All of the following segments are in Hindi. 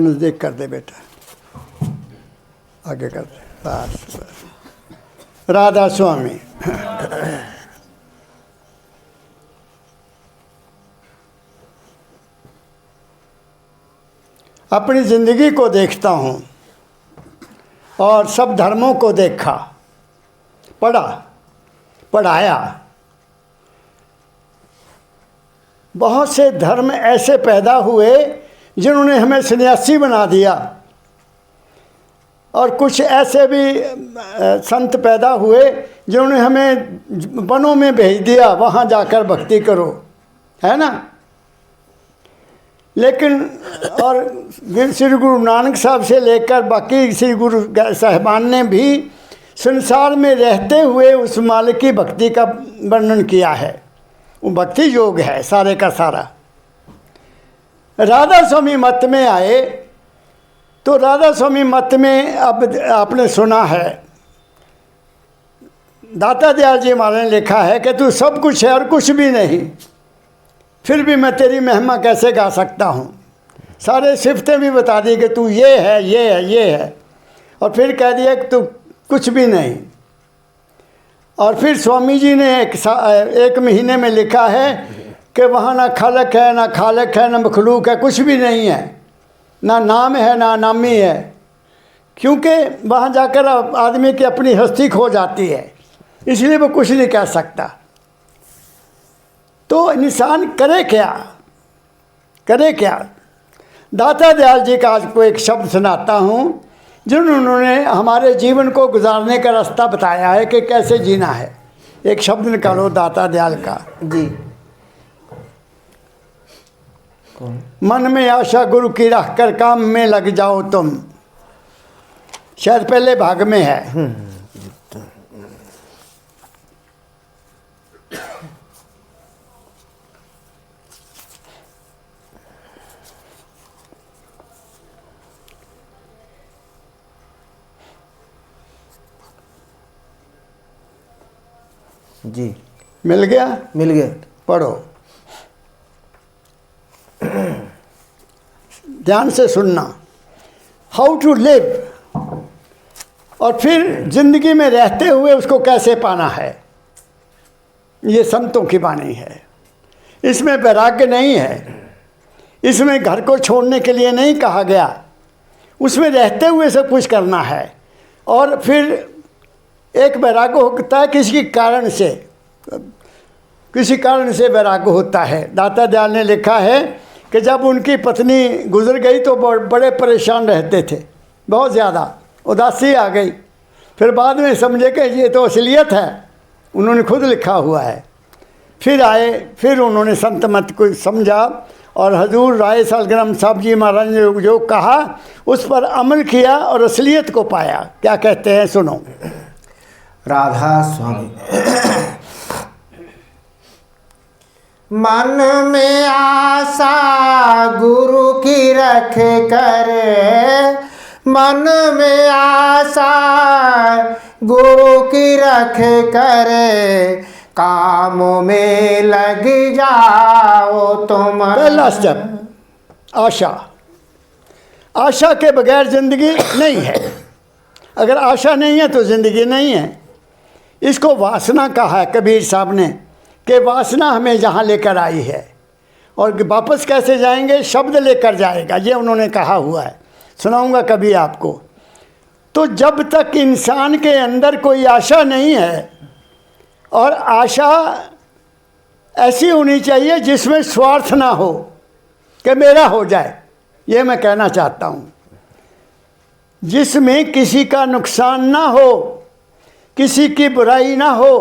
नज़दीक कर दे बेटा, आगे कर दे, बस बस। राधा स्वामी। अपनी ज़िंदगी को देखता हूँ और सब धर्मों को देखा, पढ़ा, पढ़ाया। बहुत से धर्म ऐसे पैदा हुए जिन्होंने हमें सन्यासी बना दिया, और कुछ ऐसे भी संत पैदा हुए जिन्होंने हमें वनों में भेज दिया, वहाँ जाकर भक्ति करो, है ना। लेकिन और श्री गुरु नानक साहब से लेकर बाकी श्री गुरु साहिबान ने भी संसार में रहते हुए उस मालिक की भक्ति का वर्णन किया है। वो भक्ति योग है सारे का सारा। राधा स्वामी मत में आए तो राधा स्वामी मत में अब आपने सुना है, दाता दयाल जी महाराज ने लिखा है कि तू सब कुछ है और कुछ भी नहीं, फिर भी मैं तेरी महिमा कैसे गा सकता हूँ। सारे सिफतें भी बता दी कि तू ये है, ये है, ये है, और फिर कह दिया कि तू कुछ भी नहीं। और फिर स्वामी जी ने एक महीने में लिखा है कि वहाँ ना खालक है, ना खालक है, ना मखलूक है, कुछ भी नहीं है, ना नाम है, ना नामी है, क्योंकि वहाँ जाकर आदमी की अपनी हस्ती खो जाती है, इसलिए वो कुछ नहीं कह सकता। तो इंसान करे क्या, करे क्या। दाता दयाल जी का आज को एक शब्द सुनाता हूँ जिन्होंने हमारे जीवन को गुजारने का रास्ता बताया है कि कैसे जीना है। एक शब्द निकालो दाता दयाल का जी। मन में आशा गुरु की रख कर काम में लग जाओ तुम, शायद पहले भाग में है। जी मिल गया, मिल गया। पढ़ो, ध्यान से सुनना। हाउ टू लिव, और फिर जिंदगी में रहते हुए उसको कैसे पाना है। ये संतों की वाणी है। इसमें वैराग्य नहीं है, इसमें घर को छोड़ने के लिए नहीं कहा गया, उसमें रहते हुए सब कुछ करना है। और फिर एक वैराग्य होता है किसी कारण से, किसी कारण से वैराग्य होता है। दाता दयाल ने लिखा है कि जब उनकी पत्नी गुजर गई तो बड़े परेशान रहते थे, बहुत ज़्यादा उदासी आ गई। फिर बाद में समझे कि ये तो असलियत है, उन्होंने खुद लिखा हुआ है। फिर आए, फिर उन्होंने संत मत को समझा और हजूर राय सालग्राम साहब जी महाराज ने जो कहा उस पर अमल किया और असलियत को पाया। क्या कहते हैं, सुनो। राधा स्वामी। मन में आशा गुरु की रख कर, मन में आशा गुरु की रख कर, कामों में लग जाओ तुम। पहला स्टेप आशा। आशा के बगैर जिंदगी नहीं है। अगर आशा नहीं है तो जिंदगी नहीं है। इसको वासना कहा है कबीर साहब ने कि वासना हमें जहाँ लेकर आई है, और वापस कैसे जाएंगे, शब्द लेकर जाएगा, ये उन्होंने कहा हुआ है। सुनाऊंगा कभी आपको। तो जब तक इंसान के अंदर कोई आशा नहीं है, और आशा ऐसी होनी चाहिए जिसमें स्वार्थ ना हो कि मेरा हो जाए, ये मैं कहना चाहता हूँ। जिसमें किसी का नुकसान ना हो, किसी की बुराई ना हो,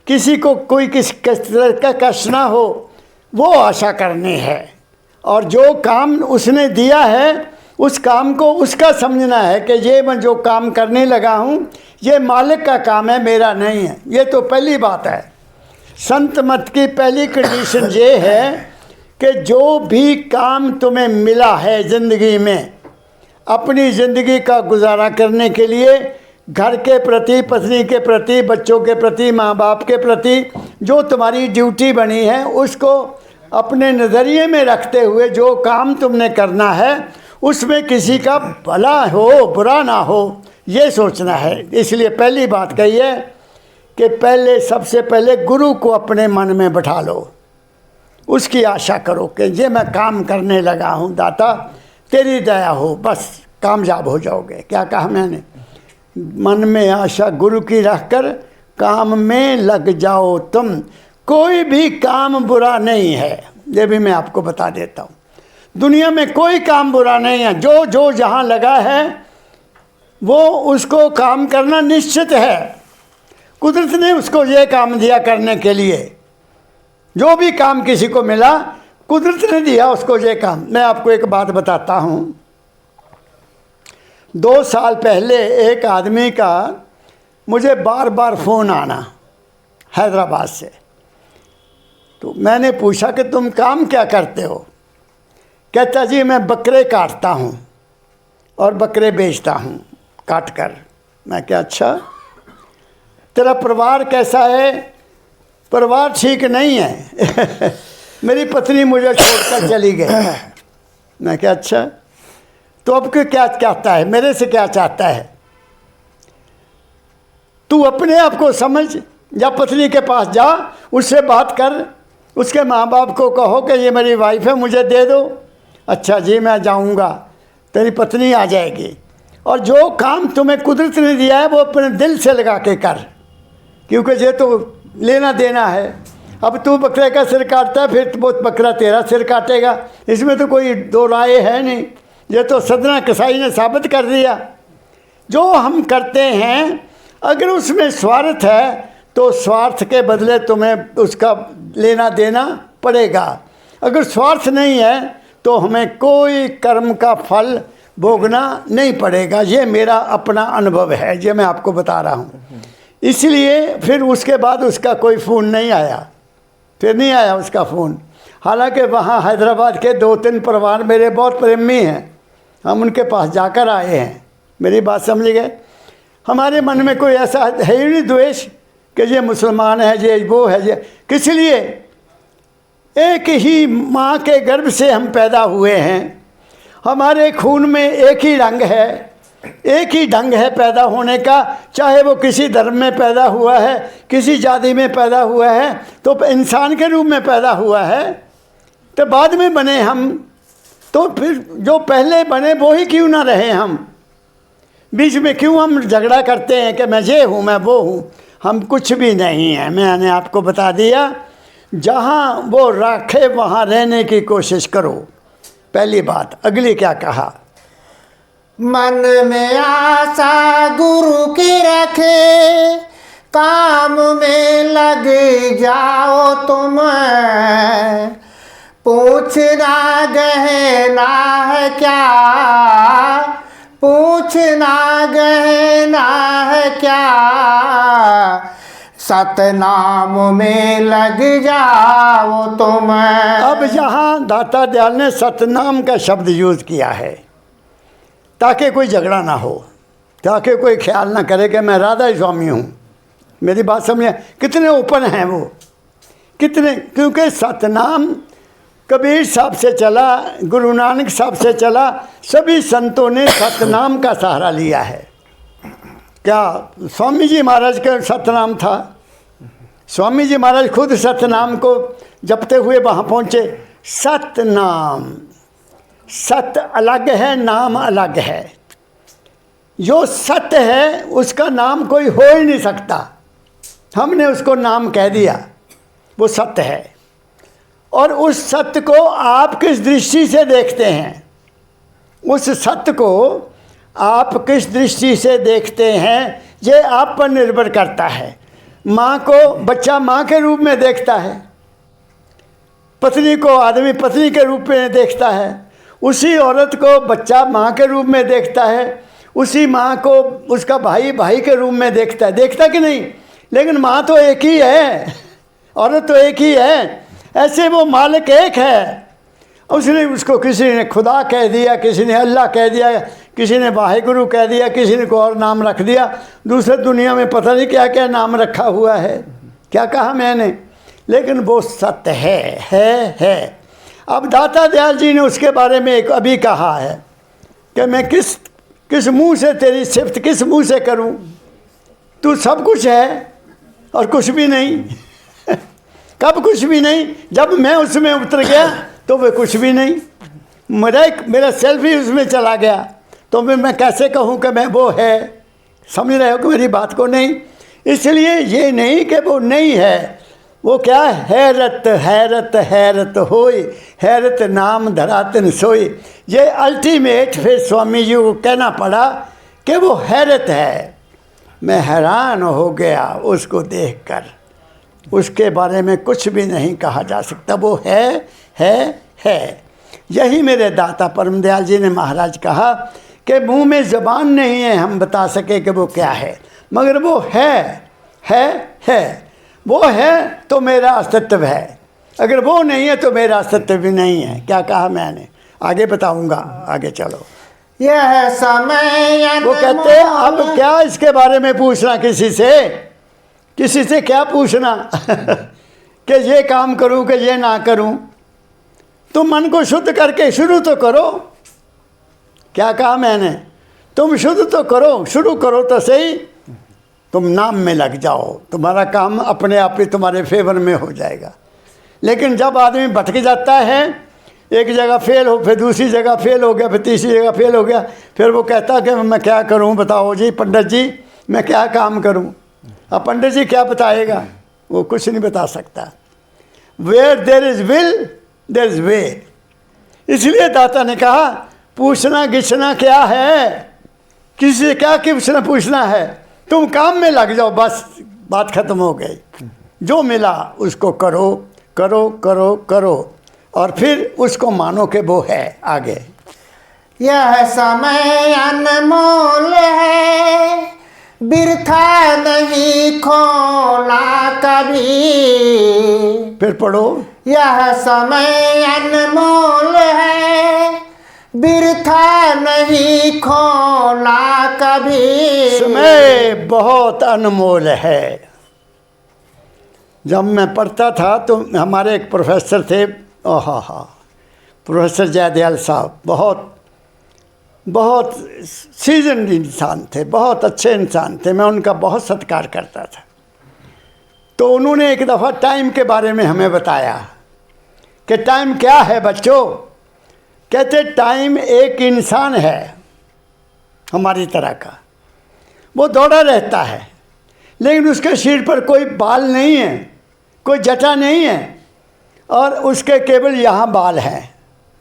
किसी को कोई किस तरह का कष्ट ना हो, वो आशा करनी है। और जो काम उसने दिया है उस काम को उसका समझना है कि ये मैं जो काम करने लगा हूँ ये मालिक का काम है, मेरा नहीं है। ये तो पहली बात है। संत मत की पहली कंडीशन ये है कि जो भी काम तुम्हें मिला है ज़िंदगी में, अपनी ज़िंदगी का गुजारा करने के लिए, घर के प्रति, पत्नी के प्रति, बच्चों के प्रति, माँ बाप के प्रति जो तुम्हारी ड्यूटी बनी है, उसको अपने नज़रिए में रखते हुए जो काम तुमने करना है उसमें किसी का भला हो बुरा ना हो, ये सोचना है। इसलिए पहली बात कही है कि पहले सबसे पहले गुरु को अपने मन में बैठा लो, उसकी आशा करो कि ये मैं काम करने लगा हूँ दाता तेरी दया हो, बस कामयाब हो जाओगे। क्या कहा मैंने? मन में आशा गुरु की रखकर काम में लग जाओ तुम। कोई भी काम बुरा नहीं है, ये भी मैं आपको बता देता हूँ। दुनिया में कोई काम बुरा नहीं है। जो जो जहाँ लगा है वो उसको काम करना निश्चित है। कुदरत ने उसको ये काम दिया करने के लिए। जो भी काम किसी को मिला कुदरत ने दिया उसको ये काम। मैं आपको एक बात बताता हूँ। 2 साल पहले एक आदमी का मुझे बार बार फ़ोन आना हैदराबाद से। तो मैंने पूछा कि तुम काम क्या करते हो? कहता जी मैं बकरे काटता हूँ और बकरे बेचता हूँ काट कर। मैं क्या, अच्छा तेरा परिवार कैसा है? परिवार ठीक नहीं है मेरी पत्नी मुझे छोड़कर चली गई। मैं क्या, अच्छा तो अब क्या चाहता है, मेरे से क्या चाहता है? तू अपने आप को समझ, या पत्नी के पास जा, उससे बात कर, उसके माँ बाप को कहो कि ये मेरी वाइफ है मुझे दे दो। अच्छा जी मैं जाऊँगा, तेरी पत्नी आ जाएगी। और जो काम तुम्हें कुदरत ने दिया है वो अपने दिल से लगा के कर, क्योंकि ये तो लेना देना है। अब तू बकरे का सिर काटता है, फिर वो बकरा तेरा सिर काटेगा, इसमें तो कोई दो राय है नहीं। ये तो सदना कसाई ने साबित कर दिया। जो हम करते हैं अगर उसमें स्वार्थ है तो स्वार्थ के बदले तुम्हें उसका लेना देना पड़ेगा। अगर स्वार्थ नहीं है तो हमें कोई कर्म का फल भोगना नहीं पड़ेगा। ये मेरा अपना अनुभव है, ये मैं आपको बता रहा हूँ। इसलिए फिर उसके बाद उसका कोई फ़ोन नहीं आया, फिर नहीं आया उसका फ़ोन। हालांकि वहाँ हैदराबाद के 2-3 परिवार मेरे बहुत प्रेमी हैं, हम उनके पास जाकर आए हैं। मेरी बात समझ गए? हमारे मन में कोई ऐसा है ही नहीं द्वेष कि ये मुसलमान है, ये वो है, ये किस लिए? एक ही माँ के गर्भ से हम पैदा हुए हैं, हमारे खून में एक ही रंग है, एक ही ढंग है पैदा होने का। चाहे वो किसी धर्म में पैदा हुआ है, किसी जाति में पैदा हुआ है, तो इंसान के रूप में पैदा हुआ है। तो बाद में बने हम, तो फिर जो पहले बने वो ही क्यों ना रहे हम? बीच में क्यों हम झगड़ा करते हैं कि मैं ये हूँ मैं वो हूँ? हम कुछ भी नहीं है। मैंने आपको बता दिया, जहाँ वो रखे वहाँ रहने की कोशिश करो, पहली बात। अगली क्या कहा? मन में आशा गुरु की रखे, काम में लग जाओ तुम। पूछना गहना है क्या, पूछना गहना है क्या, सतनाम में लग जाओ तुम। अब यहाँ दाता दयाल ने सतनाम का शब्द यूज़ किया है ताकि कोई झगड़ा ना हो, ताकि कोई ख्याल ना करे कि मैं राधा स्वामी हूँ। मेरी बात समझिए, कितने ओपन हैं वो, कितने। क्योंकि सतनाम कबीर साहब से चला, गुरु नानक साहब से चला, सभी संतों ने सतनाम का सहारा लिया है। क्या स्वामी जी महाराज का सतनाम था? स्वामी जी महाराज खुद सतनाम को जपते हुए वहाँ पहुँचे। सतनाम, सत अलग है, नाम अलग है। जो सत्य है उसका नाम कोई हो ही नहीं सकता, हमने उसको नाम कह दिया, वो सत्य है। और उस सत्य को आप किस दृष्टि से देखते हैं, उस सत्य को आप किस दृष्टि से देखते हैं, ये आप पर निर्भर करता है। माँ को बच्चा माँ के रूप में देखता है, पत्नी को आदमी पत्नी के रूप में देखता है, उसी औरत को बच्चा माँ के रूप में देखता है, उसी माँ को उसका भाई भाई के रूप में देखता है। देखता कि नहीं? लेकिन माँ तो एक ही है, औरत तो एक ही है। ऐसे वो मालिक एक है। उसने उसको किसी ने खुदा कह दिया, किसी ने अल्लाह कह दिया, किसी ने वाहिगुरु कह दिया, किसी ने कोई और नाम रख दिया। दूसरे दुनिया में पता नहीं क्या क्या नाम रखा हुआ है, क्या कहा मैंने, लेकिन वो सत्य है। अब दाता दयाल जी ने उसके बारे में एक अभी कहा है कि मैं किस मुंह से तेरी सिफत किस मुंह से करूं? तू सब कुछ है और कुछ भी नहीं। कब कुछ भी नहीं? जब मैं उसमें उतर गया तो वे कुछ भी नहीं। मेरा सेल्फ ही उसमें चला गया, तो मैं कैसे कहूँ कि मैं वो है? समझ रहे हो कि मेरी बात को? नहीं। इसलिए ये नहीं कि वो नहीं है, वो क्या है? हैरत हैरत हैरत होई, हैरत नाम धरातन सोई। ये अल्टीमेट फिर स्वामी जी को कहना पड़ा कि वो हैरत है। मैं हैरान हो गया उसको देखकर, उसके बारे में कुछ भी नहीं कहा जा सकता। वो है। यही मेरे दाता परम दयाल जी ने महाराज कहा कि मुंह में ज़बान नहीं है हम बता सके कि वो क्या है, मगर वो है। वो है तो मेरा अस्तित्व है, अगर वो नहीं है तो मेरा अस्तित्व भी नहीं है। क्या कहा मैंने? आगे बताऊंगा, आगे चलो। यह समय वो कहते हैं अब क्या इसके बारे में पूछना किसी से क्या पूछना कि ये काम करूं कि ये ना करूं? तुम मन को शुद्ध करके शुरू तो करो। क्या कहा मैंने? तुम शुद्ध तो करो, शुरू करो तो सही। तुम नाम में लग जाओ, तुम्हारा काम अपने आप ही तुम्हारे फेवर में हो जाएगा। लेकिन जब आदमी भटक जाता है, एक जगह फेल हो, फिर दूसरी जगह फेल हो गया, फिर तीसरी जगह फेल हो गया, फिर वो कहता कि मैं क्या करूं बताओ जी पंडित जी, मैं क्या काम करूं? अब पंडित जी क्या बताएगा? वो कुछ नहीं बता सकता। Where there is will there is way. इसलिए दाता ने कहा पूछना गिछना क्या है, किसी से क्या पूछना है? तुम काम में लग जाओ, बस बात खत्म हो गई। जो मिला उसको करो करो करो करो, और फिर उसको मानो कि वो है। आगे, यह समय अनमोल है, बिरथा नहीं खोना कभी। फिर पढ़ो। यह समय अनमोल है, बिरथा नहीं खोना कभी। समय बहुत अनमोल है। जब मैं पढ़ता था तो हमारे एक प्रोफेसर थे, प्रोफेसर जयदयाल साहब, बहुत सीजनड इंसान थे, बहुत अच्छे इंसान थे। मैं उनका बहुत सत्कार करता था। तो उन्होंने एक दफ़ा टाइम के बारे में हमें बताया कि टाइम क्या है बच्चों। कहते टाइम एक इंसान है हमारी तरह का, वो दौड़ा रहता है, लेकिन उसके सिर पर कोई बाल नहीं है, कोई जटा नहीं है, और उसके केवल यहाँ बाल हैं,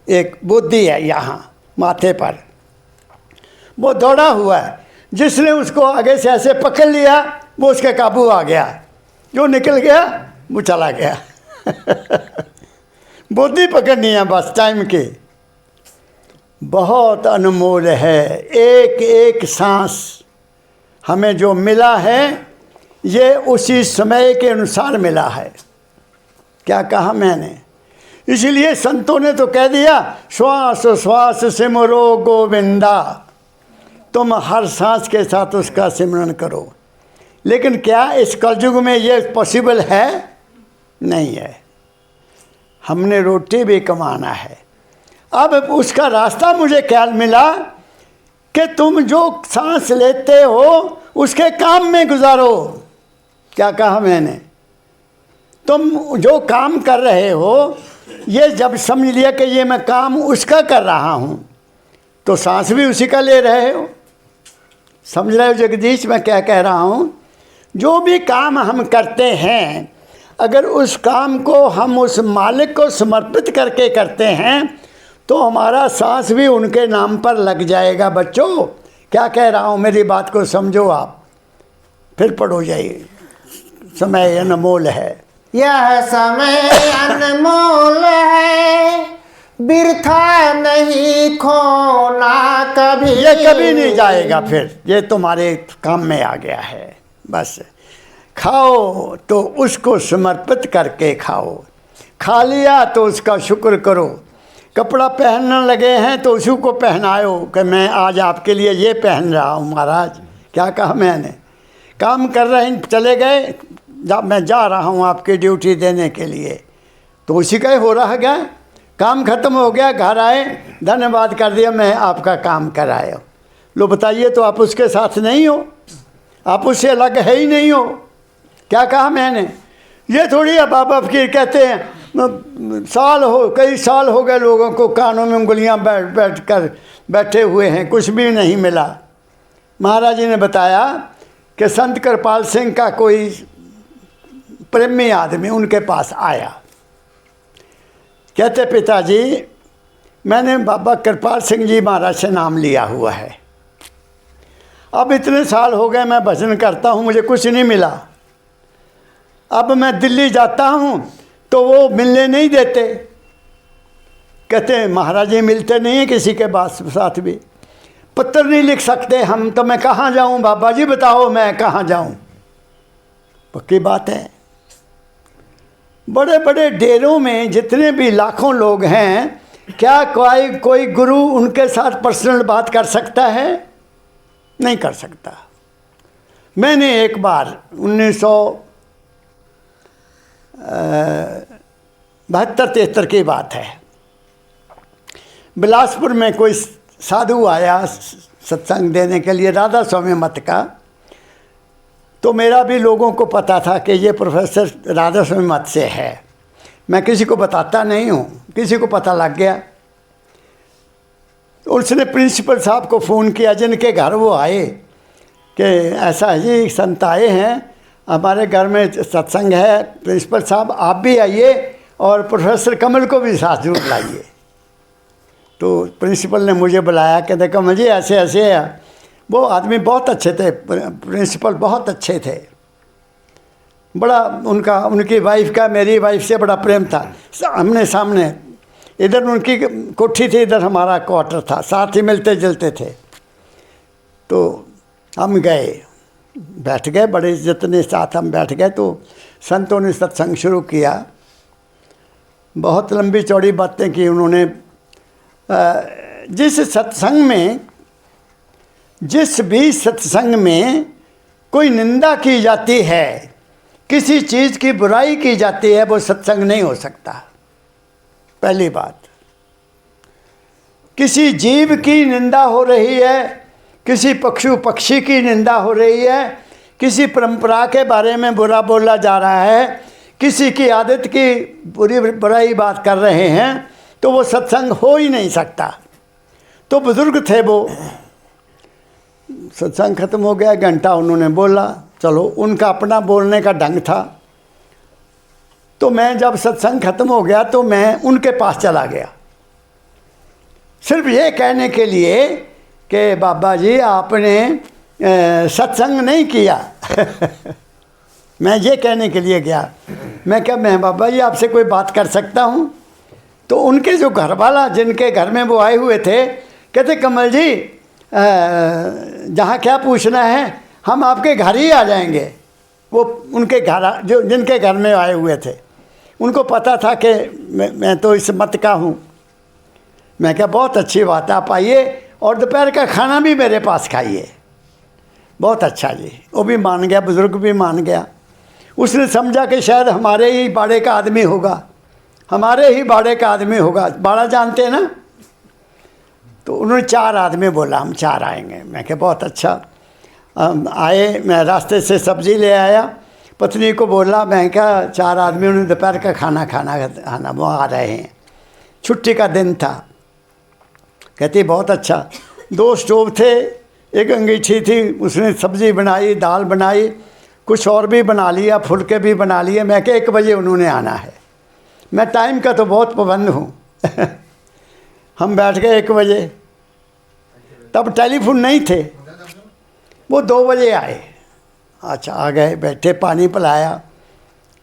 एक बुद्धि है यहाँ माथे पर। वो दौड़ा हुआ है, जिसने उसको आगे से ऐसे पकड़ लिया वो उसके काबू आ गया, जो निकल गया वो चला गया। बुद्धि पकड़नी है बस टाइम की। बहुत अनमोल है, एक एक सांस हमें जो मिला है ये उसी समय के अनुसार मिला है। क्या कहा मैंने? इसलिए संतों ने तो कह दिया श्वास श्वास सिमरो गोविंदा, तुम हर सांस के साथ उसका सिमरन करो। लेकिन क्या इस कलयुग में ये पॉसिबल है? नहीं है। हमने रोटी भी कमाना है। अब उसका रास्ता मुझे क्या मिला कि तुम जो सांस लेते हो उसके काम में गुजारो। क्या कहा मैंने? तुम जो काम कर रहे हो, ये जब समझ लिया कि ये मैं काम उसका कर रहा हूँ, तो सांस भी उसी का ले रहे हो। समझ रहे हो जगदीश मैं क्या कह रहा हूँ? जो भी काम हम करते हैं, अगर उस काम को हम उस मालिक को समर्पित करके करते हैं तो हमारा सांस भी उनके नाम पर लग जाएगा। बच्चों क्या कह रहा हूँ, मेरी बात को समझो आप। फिर पढ़ो जाइए। समय अनमोल है। यह समय अनमोल है, बिरथा नहीं खोना कभी। ये कभी नहीं जाएगा, फिर ये तुम्हारे काम में आ गया है। बस खाओ तो उसको समर्पित करके खाओ, खा लिया तो उसका शुक्र करो। कपड़ा पहनने लगे हैं तो उसी को पहनाओ कि मैं आज आपके लिए ये पहन रहा हूँ महाराज। क्या कहा मैंने? काम कर रहे हैं, चले गए, मैं जा रहा हूँ आपकी ड्यूटी देने के लिए, तो उसी का ही हो रहा है। काम खत्म हो गया, घर आए, धन्यवाद कर दिया, मैं आपका काम कराया। लो बताइए, तो आप उसके साथ नहीं हो, आप उससे अलग है ही नहीं हो। क्या कहा मैंने? ये थोड़ी अब बाबा फकीर कहते हैं कई साल हो गए लोगों को कानों में उंगलियां बैठ कर बैठे हुए हैं, कुछ भी नहीं मिला। महाराज जी ने बताया कि संत कृपाल सिंह का कोई प्रेमी आदमी उनके पास आया, कहते पिताजी मैंने बाबा कृपाल सिंह जी महाराज से नाम लिया हुआ है, अब इतने साल हो गए मैं भजन करता हूँ, मुझे कुछ नहीं मिला। अब मैं दिल्ली जाता हूँ तो वो मिलने नहीं देते, कहते महाराज जी मिलते नहीं हैं किसी के साथ भी, पत्र नहीं लिख सकते हम, तो मैं कहाँ जाऊँ बाबा जी बताओ मैं कहाँ जाऊँ। पक्की बात है, बड़े बड़े डेरों में जितने भी लाखों लोग हैं, क्या कोई गुरु उनके साथ पर्सनल बात कर सकता है? नहीं कर सकता। मैंने एक बार 1972-73 की बात है, बिलासपुर में कोई साधु आया सत्संग देने के लिए, राधा स्वामी मत का। तो मेरा भी लोगों को पता था कि ये प्रोफेसर राधा स्वामी मत से है, मैं किसी को बताता नहीं हूँ, किसी को पता लग गया। उसने प्रिंसिपल साहब को फ़ोन किया जिनके घर वो आए कि ऐसा है जी, संत आए हैं हमारे घर में सत्संग है, प्रिंसिपल साहब आप भी आइए और प्रोफेसर कमल को भी साथ जरूर लाइए। तो प्रिंसिपल ने मुझे बुलाया कि देखो मुझे ऐसे ऐसे है। वो आदमी बहुत अच्छे थे, प्रिंसिपल बहुत अच्छे थे, बड़ा उनकी वाइफ का मेरी वाइफ से बड़ा प्रेम था। हमने सामने, इधर उनकी कोठी थी, इधर हमारा क्वार्टर था, साथ ही मिलते जुलते थे। तो हम गए, बैठ गए, बड़े जितने साथ हम बैठ गए। तो संतों ने सत्संग शुरू किया, बहुत लंबी चौड़ी बातें की उन्होंने। जिस भी सत्संग में कोई निंदा की जाती है, किसी चीज़ की बुराई की जाती है, वो सत्संग नहीं हो सकता। पहली बात, किसी जीव की निंदा हो रही है, किसी पशु पक्षी की निंदा हो रही है, किसी परंपरा के बारे में बुरा बोला जा रहा है, किसी की आदत की बुराई बात कर रहे हैं, तो वो सत्संग हो ही नहीं सकता। तो बुजुर्ग थे वो, सत्संग खत्म हो गया, घंटा उन्होंने बोला, चलो उनका अपना बोलने का ढंग था। तो मैं जब सत्संग खत्म हो गया तो मैं उनके पास चला गया, सिर्फ ये कहने के लिए कि बाबा जी आपने सत्संग नहीं किया। मैं ये कहने के लिए गया, मैं क्या मैं बाबा जी आपसे कोई बात कर सकता हूँ? तो उनके जो घर वाला जिनके घर में वो आए हुए थे, कहते कमल जी जहाँ क्या पूछना है हम आपके घर ही आ जाएंगे। वो उनके घर जो जिनके घर में आए हुए थे, उनको पता था कि मैं तो इस मत का हूँ। मैं क्या बहुत अच्छी बात है, आप आइए और दोपहर का खाना भी मेरे पास खाइए। बहुत अच्छा जी, वो भी मान गया, बुज़ुर्ग भी मान गया। उसने समझा कि शायद हमारे ही बाड़े का आदमी होगा, हमारे ही बाड़े का आदमी होगा। बाड़ा जानते हैं ना? तो उन्होंने 4 आदमी बोला, हम 4 आएंगे। मैं क्या बहुत अच्छा। आए, मैं रास्ते से सब्ज़ी ले आया, पत्नी को बोला, मैं क्या 4 आदमी उन्होंने दोपहर का खाना वो आ रहे हैं, छुट्टी का दिन था। कहती बहुत अच्छा। 2 स्टोव थे, एक अंगीठी थी, उसने सब्ज़ी बनाई, दाल बनाई, कुछ और भी बना लिया, फुलके भी बना लिए। मैं क्या 1 बजे उन्होंने आना है। मैं टाइम का तो बहुत पाबंद हूँ। हम बैठ गए 1 बजे, तब टेलीफोन नहीं थे। वो 2 बजे आए। अच्छा, आ गए, बैठे, पानी पिलाया,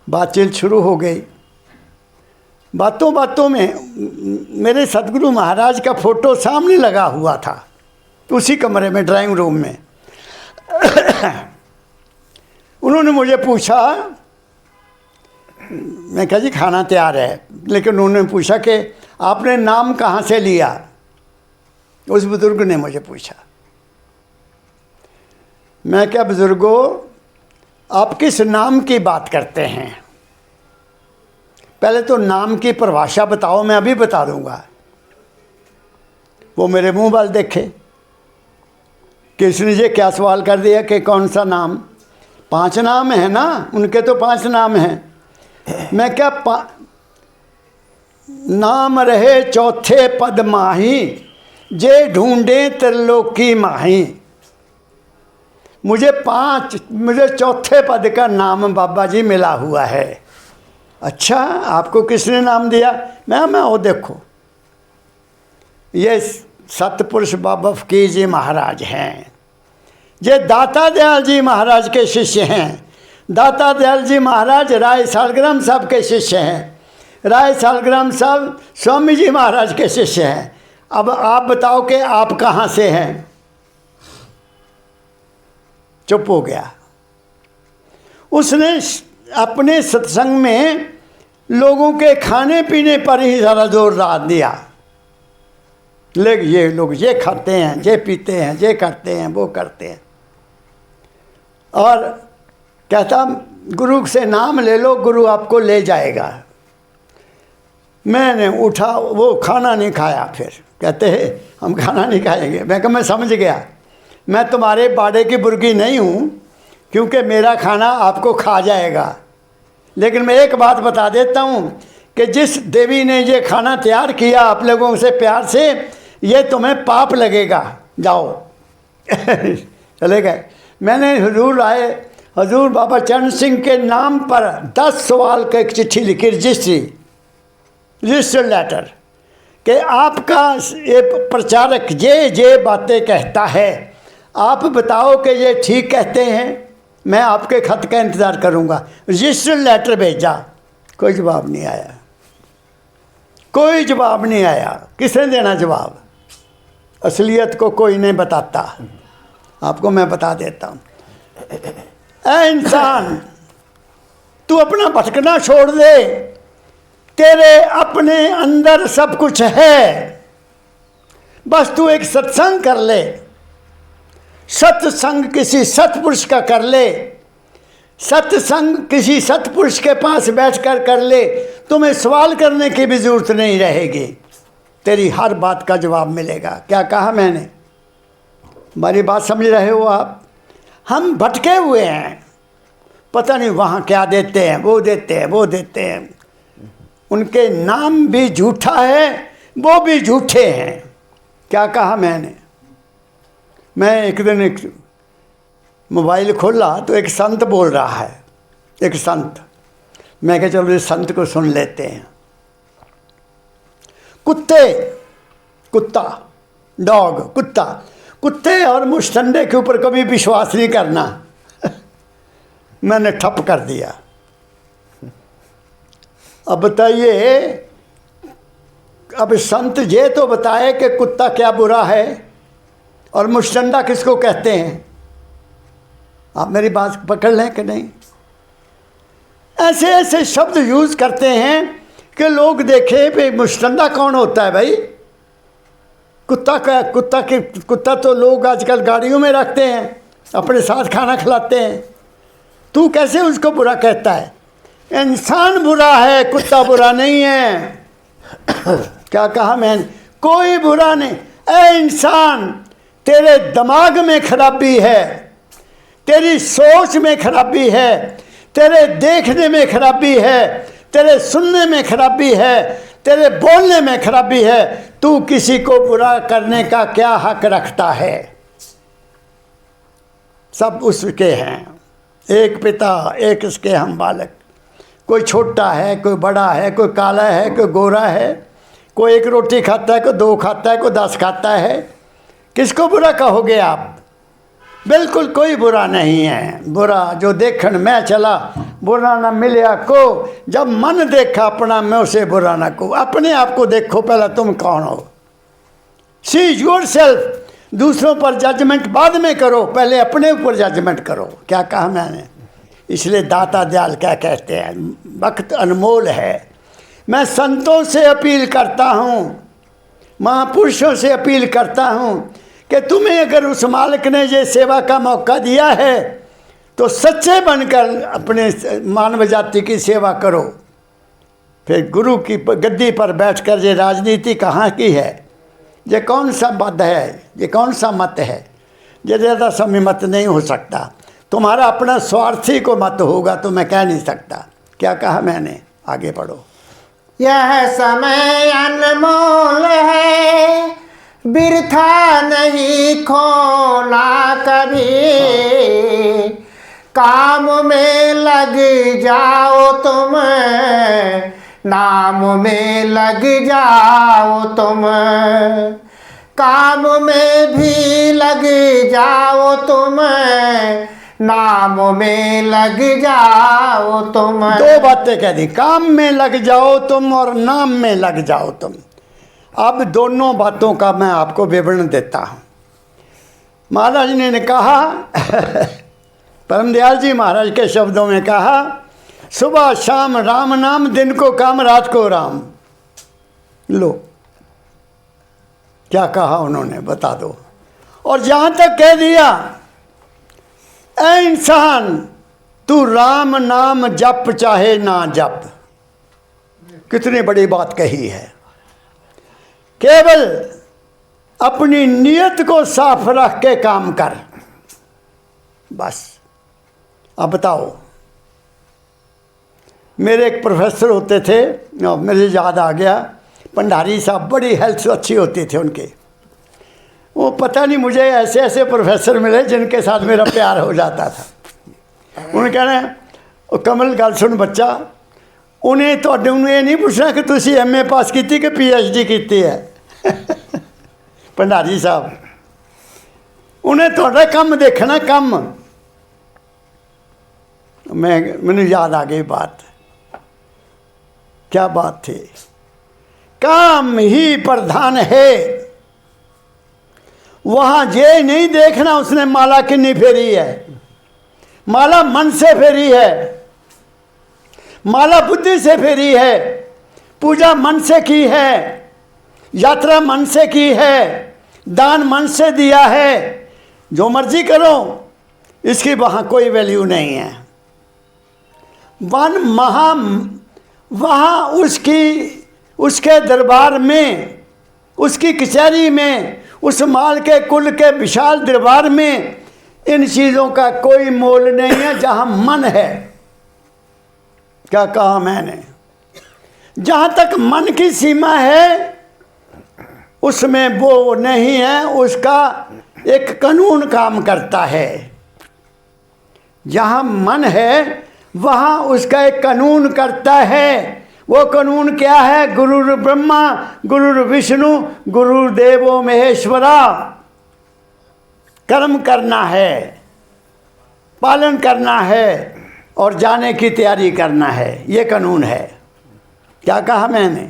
बातचीत शुरू हो गई। बातों बातों में मेरे सतगुरु महाराज का फ़ोटो सामने लगा हुआ था, उसी कमरे में, ड्राइंग रूम में। उन्होंने मुझे पूछा, मैं कहा जी खाना तैयार है, लेकिन उन्होंने पूछा कि आपने नाम कहाँ से लिया? उस बुज़ुर्ग ने मुझे पूछा। मैं क्या बुज़ुर्गों, आप किस नाम की बात करते हैं? पहले तो नाम की परिभाषा बताओ, मैं अभी बता दूंगा। वो मेरे मुंह वाल देखे कि इसने ये क्या सवाल कर दिया कि कौन सा नाम। 5 नाम है ना, उनके तो 5 नाम हैं। मैं क्या नाम रहे चौथे पद माही, जे ढूंढे त्रिलोकी माही। मुझे चौथे पद का नाम बाबा जी मिला हुआ है। अच्छा, आपको किसने नाम दिया? मैं वो देखो, ये सतपुरुष बाबा फकीर जी महाराज हैं, ये दाता दयाल जी महाराज के शिष्य हैं। दाता दयाल जी महाराज राय सालग्राम साहब के शिष्य हैं। राय सालग्राम साहब स्वामी जी महाराज के शिष्य हैं। अब आप बताओ कि आप कहाँ से हैं? चुप हो गया। उसने अपने सत्संग में लोगों के खाने पीने पर ही सारा जोर डाल दिया। लेकिन ये लोग ये खाते हैं, ये पीते हैं, ये करते हैं, वो करते हैं। और कहता गुरु से नाम ले लो, गुरु आपको ले जाएगा। मैंने उठा, वो खाना नहीं खाया। फिर कहते हैं हम खाना नहीं खाएंगे। मैं कहा मैं समझ गया, मैं तुम्हारे बाड़े की बुर्गी नहीं हूँ, क्योंकि मेरा खाना आपको खा जाएगा। लेकिन मैं एक बात बता देता हूँ कि जिस देवी ने ये खाना तैयार किया आप लोगों से प्यार से, ये तुम्हें पाप लगेगा, जाओ। चले गए। मैंने हजूर बाबा चरण सिंह के नाम पर 10 सवाल का एक चिट्ठी लिखी, रजिस्टर लेटर, कि आपका ये प्रचारक ये बातें कहता है, आप बताओ कि ये ठीक कहते हैं, मैं आपके खत का इंतज़ार करूँगा। रजिस्टर लेटर भेजा, कोई जवाब नहीं आया। कोई जवाब नहीं आया। किसने देना जवाब? असलियत को कोई नहीं बताता। आपको मैं बता देता हूँ। ऐ इंसान, तू अपना भटकना छोड़ दे, तेरे अपने अंदर सब कुछ है, बस तू एक सत्संग कर ले। सत्संग किसी सतपुरुष का कर ले, सत्संग किसी सतपुरुष के पास बैठकर कर ले, तुम्हें सवाल करने की भी जरूरत नहीं रहेगी, तेरी हर बात का जवाब मिलेगा। क्या कहा मैंने? हमारी बात समझ रहे हो आप? हम भटके हुए हैं, पता नहीं वहाँ क्या देते हैं, वो देते हैं, वो देते हैं। उनके नाम भी झूठा है, वो भी झूठे हैं। क्या कहा मैंने? मैं एक दिन एक मोबाइल खोला तो एक संत बोल रहा है, एक संत। मैं कहा चलो इस संत को सुन लेते हैं। कुत्ते और मुश्तंडे के ऊपर कभी विश्वास नहीं करना। मैंने ठप कर दिया। अब बताइए, अब संत ये तो बताए कि कुत्ता क्या बुरा है और मुश्तंडा किसको कहते हैं। आप मेरी बात पकड़ लें कि नहीं? ऐसे ऐसे शब्द यूज़ करते हैं कि लोग देखें भाई मुश्तंडा कौन होता है भाई। कुत्ता तो लोग आजकल गाड़ियों में रखते हैं, अपने साथ खाना खिलाते हैं। तू कैसे उसको बुरा कहता है? इंसान बुरा है, कुत्ता बुरा नहीं है। क्या कहा मैंने? कोई बुरा नहीं। ऐ इंसान, तेरे दिमाग में खराबी है, तेरी सोच में खराबी है, तेरे देखने में खराबी है, तेरे सुनने में खराबी है, तेरे बोलने में खराबी है। तू किसी को बुरा करने का क्या हक रखता है? सब उसके हैं, एक पिता एक इसके हम बालक। कोई छोटा है, कोई बड़ा है, कोई काला है, कोई गोरा है, कोई एक रोटी खाता है, कोई 2 खाता है, कोई 10 खाता है। किसको बुरा कहोगे आप? बिल्कुल कोई बुरा नहीं है। बुरा जो देखन मैं चला, बुरा ना मिलया को, जब मन देखा अपना मैं उसे बुरा ना को। अपने आप को देखो पहला, तुम कौन हो। See your self. दूसरों पर जजमेंट बाद में करो, पहले अपने ऊपर जजमेंट करो। क्या कहा मैंने? इसलिए दाता दयाल क्या कहते हैं, वक्त अनमोल है। मैं संतों से अपील करता हूँ, महापुरुषों से अपील करता हूँ कि तुम्हें अगर उस मालिक ने ये सेवा का मौका दिया है तो सच्चे बनकर अपने मानव जाति की सेवा करो। फिर गुरु की गद्दी पर बैठकर ये राजनीति कहाँ की है, ये कौन सा मत है, ये कौन सा मत है, ये ज़्यादा समय मत नहीं हो सकता। तुम्हारा अपना स्वार्थी को मत होगा तो मैं कह नहीं सकता। क्या कहा मैंने, आगे पढ़ो। यह समय अनमोल है, बिरथा नहीं खोना कभी। काम में लग जाओ तुम, नाम में लग जाओ तुम। काम में भी लग जाओ तुम, नाम में लग जाओ तुम। दो बातें कह दी, काम में लग जाओ तुम और नाम में लग जाओ तुम। अब दोनों बातों का मैं आपको विवरण देता हूँ। महाराज ने कहा परमदयाल जी महाराज के शब्दों में कहा, सुबह शाम राम नाम, दिन को काम रात को राम। लो क्या कहा उन्होंने, बता दो। और जहाँ तक कह दिया, ऐ इंसान तू राम नाम जप चाहे ना जप। कितनी बड़ी बात कही है। केवल अपनी नीयत को साफ रख के काम कर, बस। अब बताओ, मेरे एक प्रोफेसर होते थे, मुझे याद आ गया, भंडारी साहब, बड़ी हेल्थ अच्छी होती थी उनकी। वो पता नहीं मुझे ऐसे ऐसे प्रोफेसर मिले जिनके साथ मेरा प्यार हो जाता था। उन्हें कहना, कमल गल सुन बच्चा, उन्हें तो ये नहीं पूछना कि तुसी MA पास की कि PhD की है। भंडारी साहब, उन्हें थोड़ा कम देखना, कम। मैंने याद आ गई बात, क्या बात थी। काम ही प्रधान है, वहां ये नहीं देखना उसने माला कितनी फेरी है। माला मन से फेरी है, माला बुद्धि से फेरी है, पूजा मन से की है, यात्रा मन से की है, दान मन से दिया है। जो मर्जी करो, इसकी वहाँ कोई वैल्यू नहीं है। वहाँ उसके दरबार में, उसकी कचहरी में, उस माल के कुल के विशाल दरबार में इन चीज़ों का कोई मोल नहीं है जहाँ मन है। क्या कहा मैंने, जहाँ तक मन की सीमा है उसमें वो नहीं है, उसका एक कानून काम करता है। जहाँ मन है वहाँ उसका एक कानून करता है। वो कानून क्या है? गुरुर् ब्रह्मा गुरुर् विष्णु गुरुर्देवो महेश्वरा। कर्म करना है, पालन करना है और जाने की तैयारी करना है, ये कानून है। क्या कहा मैंने?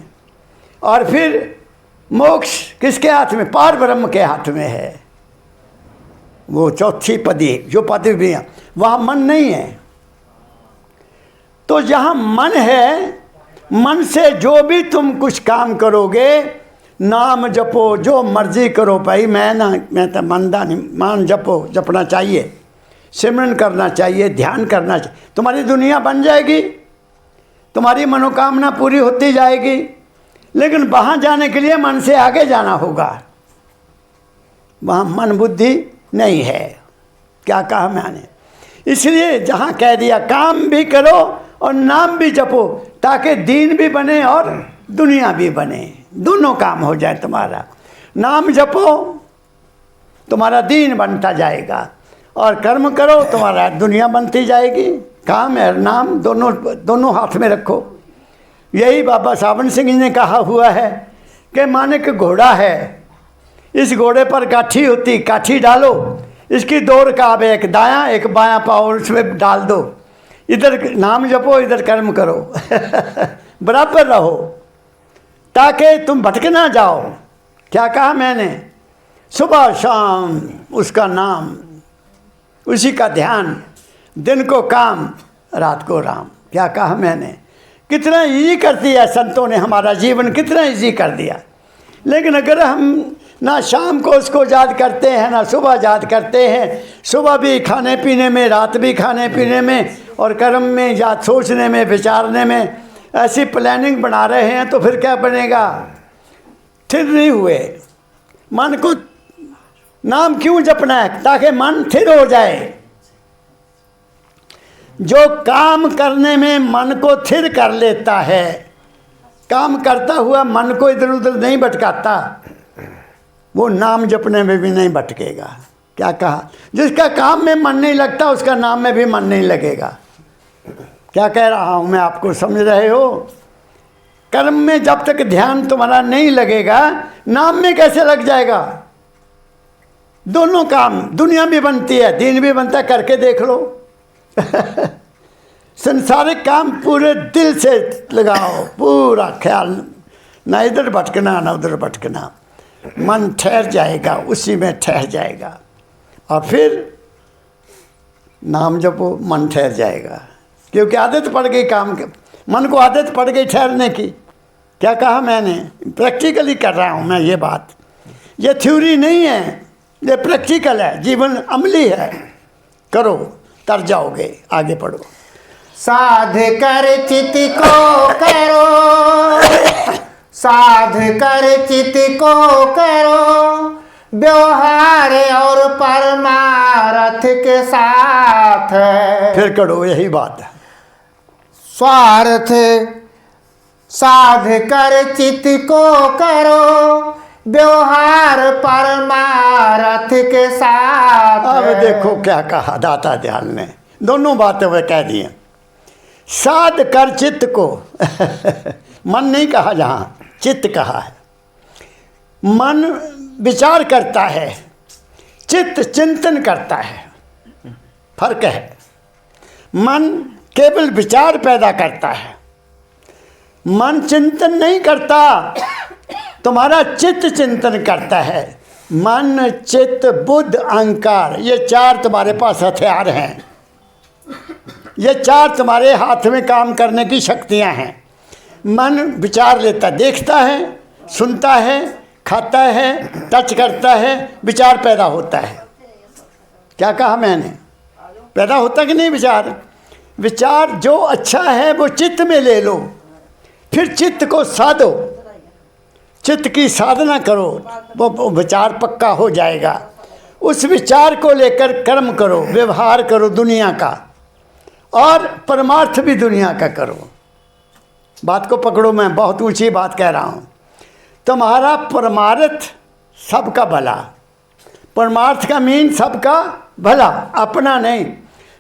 और फिर मोक्ष किसके हाथ में? पार ब्रह्म के हाथ में है। वो चौथी पदी, जो पदी भी है, वहाँ मन नहीं है। तो जहाँ मन है, मन से जो भी तुम कुछ काम करोगे, नाम जपो, जो मर्जी करो भाई। मैं तो मंदा नहीं, मान जपो, जपना चाहिए, सिमरन करना चाहिए, ध्यान करना चाहिए। तुम्हारी दुनिया बन जाएगी, तुम्हारी मनोकामना पूरी होती जाएगी। लेकिन वहाँ जाने के लिए मन से आगे जाना होगा। वहाँ मन बुद्धि नहीं है। क्या कहा मैंने? इसलिए जहाँ कह दिया काम भी करो और नाम भी जपो, ताकि दीन भी बने और दुनिया भी बने, दोनों काम हो जाए तुम्हारा। नाम जपो, तुम्हारा दीन बनता जाएगा, और कर्म करो, तुम्हारा दुनिया बनती जाएगी। काम और नाम दोनों हाथ में रखो। यही बाबा सावन सिंह जी ने कहा हुआ है कि मानिक घोड़ा है, इस घोड़े पर काठी होती, काठी डालो, इसकी दो रकाब, एक दायां एक बायां पाँव उसमें डाल दो, इधर नाम जपो इधर कर्म करो बराबर रहो, ताकि तुम भटक ना जाओ। क्या कहा मैंने? सुबह शाम उसका नाम, उसी का ध्यान, दिन को काम रात को राम। क्या कहा मैंने? कितना ईजी कर दिया संतों ने, हमारा जीवन कितना ईजी कर दिया। लेकिन अगर हम ना शाम को उसको याद करते हैं, ना सुबह याद करते हैं, सुबह भी खाने पीने में, रात भी खाने पीने में, और कर्म में, याद सोचने में, विचारने में, ऐसी प्लानिंग बना रहे हैं तो फिर क्या बनेगा? स्थिर नहीं हुए। मन को नाम क्यों जपना है? ताकि मन स्थिर हो जाए। जो काम करने में मन को स्थिर कर लेता है, काम करता हुआ मन को इधर उधर नहीं भटकाता, वो नाम जपने में भी नहीं भटकेगा। क्या कहा? जिसका काम में मन नहीं लगता उसका नाम में भी मन नहीं लगेगा। क्या कह रहा हूँ मैं आपको, समझ रहे हो? कर्म में जब तक ध्यान तुम्हारा नहीं लगेगा, नाम में कैसे लग जाएगा? दोनों काम, दुनिया भी बनती है, दीन भी बनता है, करके देख लो। संसारिक काम पूरे दिल से लगाओ, पूरा ख्याल, ना इधर भटकना ना उधर भटकना। मन ठहर जाएगा, उसी में ठहर जाएगा, और फिर नाम जपो, मन ठहर जाएगा। क्योंकि आदत पड़ गई काम के, मन को आदत पड़ गई ठहरने की। क्या कहा मैंने? प्रैक्टिकली कर रहा हूँ मैं ये बात, ये थ्योरी नहीं है, ये प्रैक्टिकल है, जीवन अमली है। करो, तर जाओगे। आगे पढ़ो। साध कर चित को करो, साध कर चित को करो, व्यवहार और परमार्थ के साथ। फिर करो, यही बात है। स्वार्थ साध कर चित को करो, व्यवहार परमार्थ के साथ। अब देखो क्या कहा दाता दयाल ने, दोनों बातें वे कह दी हैं। साध कर चित्त को मन नहीं कहा, जहाँ चित्त कहा है। मन विचार करता है, चित्त चिंतन करता है, फर्क है। मन केवल विचार पैदा करता है, मन चिंतन नहीं करता, तुम्हारा चित्त चिंतन करता है। मन, चित्त, बुद्ध, अहंकार, ये चार तुम्हारे पास हथियार हैं। ये चार तुम्हारे हाथ में काम करने की शक्तियां हैं। मन विचार लेता, देखता है, सुनता है, खाता है, टच करता है, विचार पैदा होता है। क्या कहा मैंने? पैदा होता कि नहीं विचार? विचार जो अच्छा है वो चित्त में ले लो, फिर चित्त को साधो, चित्त की साधना करो, वो विचार पक्का हो जाएगा। उस विचार को लेकर कर्म करो, व्यवहार करो दुनिया का, और परमार्थ भी दुनिया का करो। बात को पकड़ो, मैं बहुत ऊंची बात कह रहा हूँ। तुम्हारा परमार्थ सबका भला, परमार्थ का मीन सबका भला, अपना नहीं।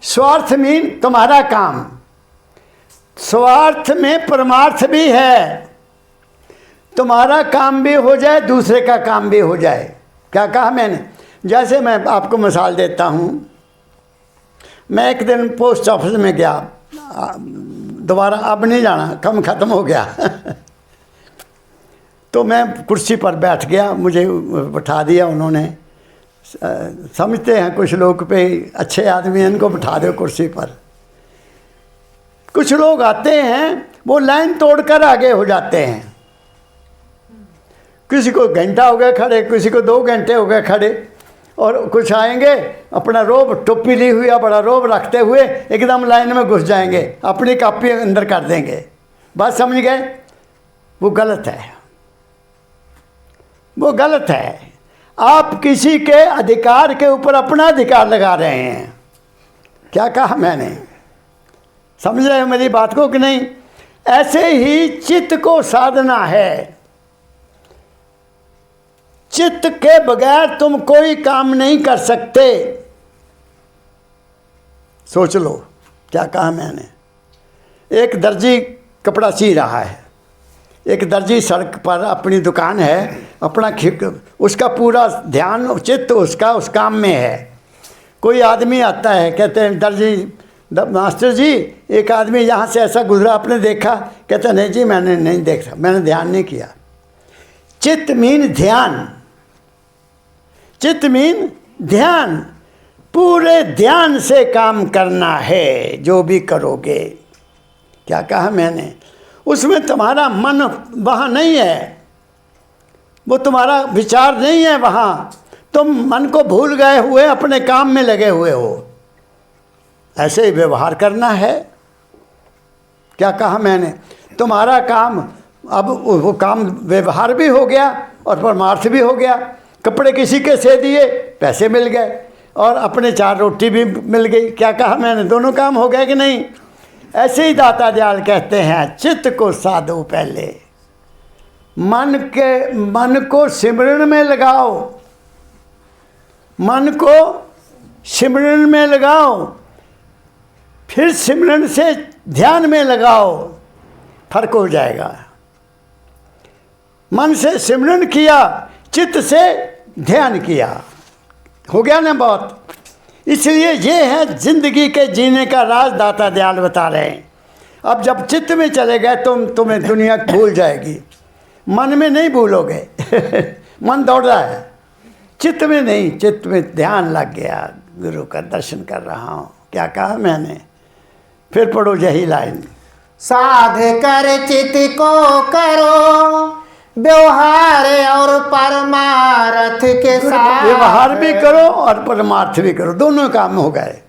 स्वार्थ मीन तुम्हारा काम, स्वार्थ में परमार्थ भी है, तुम्हारा काम भी हो जाए, दूसरे का काम भी हो जाए। क्या कहा मैंने? जैसे मैं आपको मिसाल देता हूँ, मैं एक दिन पोस्ट ऑफिस में गया, दोबारा अब नहीं जाना, कम ख़त्म हो गया। तो मैं कुर्सी पर बैठ गया, मुझे बैठा दिया उन्होंने। समझते हैं कुछ लोग पे अच्छे आदमी हैं, इनको बैठा दो कुर्सी पर। कुछ लोग आते हैं, वो लाइन तोड़कर आगे हो जाते हैं। किसी को घंटा हो गया खड़े, किसी को 2 घंटे हो गए खड़े, और कुछ आएंगे अपना रोब, टोपी ली हुई, बड़ा रोब रखते हुए एकदम लाइन में घुस जाएंगे, अपनी कॉपी अंदर कर देंगे। बात समझ गए? वो गलत है, वो गलत है। आप किसी के अधिकार के ऊपर अपना अधिकार लगा रहे हैं। क्या कहा मैंने? समझ रहे हो मेरी बात को कि नहीं? ऐसे ही चित्त को साधना है। चित्त के बगैर तुम कोई काम नहीं कर सकते। सोच लो क्या कहा मैंने। एक दर्जी कपड़ा सी रहा है, एक दर्जी सड़क पर अपनी दुकान है, अपना उसका पूरा ध्यान चित्त उसका उस काम में है। कोई आदमी आता है, कहते हैं दर्जी मास्टर जी, एक आदमी यहाँ से ऐसा गुजरा, आपने देखा? कहते नहीं जी मैंने नहीं देखा, मैंने ध्यान नहीं किया। चित्त मीन ध्यान, चित्त मीन ध्यान, पूरे ध्यान से काम करना है जो भी करोगे। क्या कहा मैंने? उसमें तुम्हारा मन वहाँ नहीं है, वो तुम्हारा विचार नहीं है वहाँ, तुम मन को भूल गए हुए अपने काम में लगे हुए हो। ऐसे ही व्यवहार करना है। क्या कहा मैंने? तुम्हारा काम अब वो काम व्यवहार भी हो गया और परमार्थ भी हो गया। कपड़े किसी के से दिए, पैसे मिल गए, और अपने 4 रोटी भी मिल गई। क्या कहा मैंने? दोनों काम हो गए कि नहीं? ऐसे ही दाता दयाल कहते हैं, चित्त को साधो पहले, मन को सिमरन में लगाओ, मन को सिमरन में लगाओ, फिर सिमरन से ध्यान में लगाओ, फर्क हो जाएगा। मन से सिमरन किया, चित्त से ध्यान किया, हो गया ना बात। इसलिए ये है जिंदगी के जीने का राज, दाता दयाल बता रहे हैं। अब जब चित्त में चले गए तुम्हें दुनिया भूल जाएगी, मन में नहीं भूलोगे। मन दौड़ रहा है, चित्त में नहीं, चित्त में ध्यान लग गया, गुरु का दर्शन कर रहा हूँ। क्या कहा मैंने? फिर पढ़ो यही लाइन, साध कर चित को करो व्यवहार और परमार्थ के साथ। व्यवहार भी करो और परमार्थ भी करो, दोनों काम हो गए।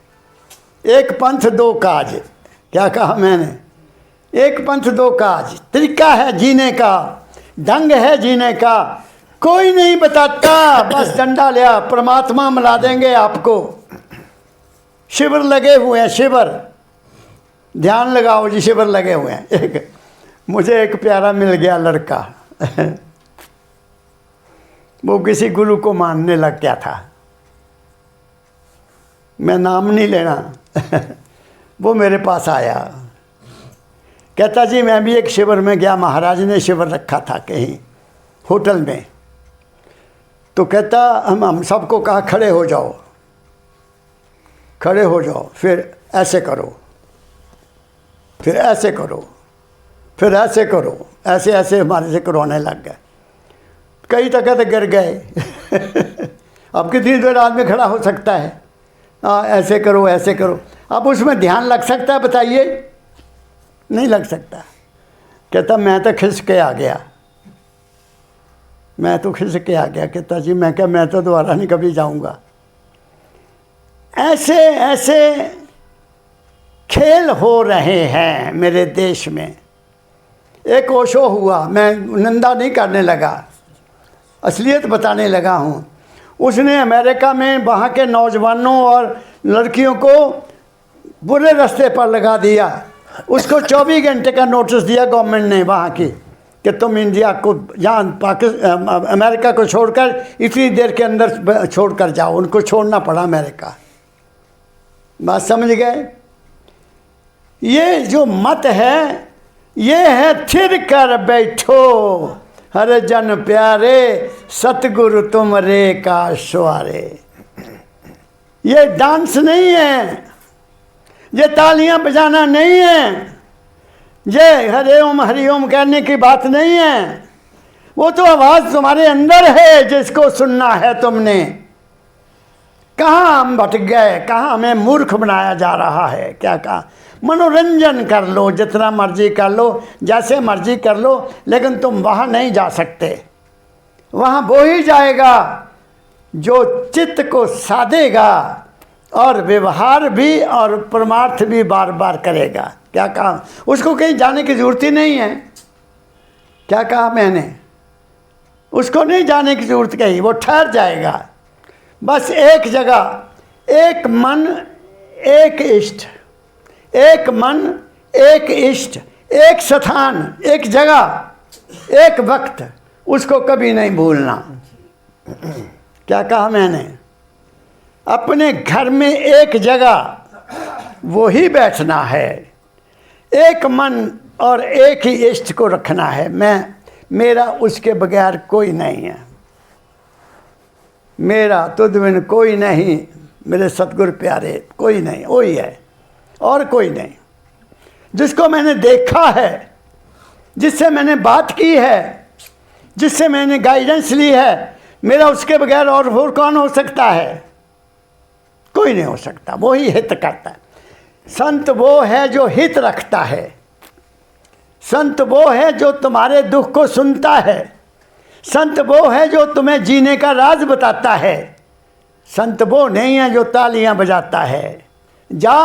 एक पंथ दो काज। क्या कहा मैंने? एक पंथ दो काज। तरीका है जीने का, ढंग है जीने का, कोई नहीं बताता, बस डंडा लिया, परमात्मा मिला देंगे आपको। शिविर लगे हुए हैं, शिविर, ध्यान लगाओ जी, शिविर लगे हुए हैं। मुझे एक प्यारा मिल गया लड़का, वो किसी गुरु को मानने लग गया था, मैं नाम नहीं लेना। वो मेरे पास आया, कहता जी मैं भी एक शिविर में गया, महाराज ने शिविर रखा था कहीं होटल में, तो कहता हम सबको कहा खड़े हो जाओ, खड़े हो जाओ, फिर ऐसे करो, फिर ऐसे करो, फिर ऐसे करो, ऐसे ऐसे हमारे से करवाने लग गए। कई तक गिर गए। अब कितनी देर आदमी खड़ा हो सकता है? ऐसे करो, ऐसे करो। अब उसमें ध्यान लग सकता है? बताइए, नहीं लग सकता। कहता मैं तो खिस के आ गया, मैं तो खिस के आ गया। कहता जी मैं क्या, मैं तो दोबारा नहीं कभी जाऊंगा। ऐसे ऐसे खेल हो रहे हैं मेरे देश में। एक ओशो हुआ, मैं निंदा नहीं करने लगा, असलियत बताने लगा हूँ। उसने अमेरिका में वहाँ के नौजवानों और लड़कियों को बुरे रास्ते पर लगा दिया। उसको 24 घंटे का नोटिस दिया गवर्नमेंट ने वहाँ की, कि तुम इंडिया को, यहाँ पाकिस्तान अमेरिका को छोड़कर इतनी देर के अंदर छोड़कर जाओ। उनको छोड़ना पड़ा अमेरिका। बात समझ गए? ये जो मत है, ये है थिर कर बैठो हर जन प्यारे, सतगुरु तुम रे का सवारे। ये डांस नहीं है, ये तालियां बजाना नहीं है, ये हरि ओम कहने की बात नहीं है। वो तो आवाज़ तुम्हारे अंदर है, जिसको सुनना है तुमने। कहाँ हम भटक गए, कहाँ हमें मूर्ख बनाया जा रहा है। क्या कहा? मनोरंजन कर लो, जितना मर्जी कर लो, जैसे मर्जी कर लो, लेकिन तुम वहाँ नहीं जा सकते। वहाँ वो ही जाएगा जो चित्त को साधेगा और व्यवहार भी और परमार्थ भी बार बार करेगा। क्या कहा? उसको कहीं जाने की जरूरत ही नहीं है। क्या कहा मैंने? उसको नहीं जाने की जरूरत कहीं, वो ठहर जाएगा बस एक जगह। एक मन एक इष्ट, एक मन एक इष्ट, एक स्थान, एक जगह, एक वक्त, उसको कभी नहीं भूलना। क्या कहा मैंने? अपने घर में एक जगह वो ही बैठना है, एक मन और एक ही इष्ट को रखना है। मेरा उसके बगैर कोई नहीं है, मेरा तुझ बिन कोई नहीं, मेरे सतगुरु प्यारे कोई नहीं, वही है और कोई नहीं। जिसको मैंने देखा है, जिससे मैंने बात की है, जिससे मैंने गाइडेंस ली है, मेरा उसके बगैर और कौन हो सकता है? कोई नहीं हो सकता। वो ही हित करता है। संत वो है जो हित रखता है, संत वो है जो तुम्हारे दुख को सुनता है, संत वो है जो तुम्हें जीने का राज बताता है। संत वो नहीं है जो तालियां बजाता है। जा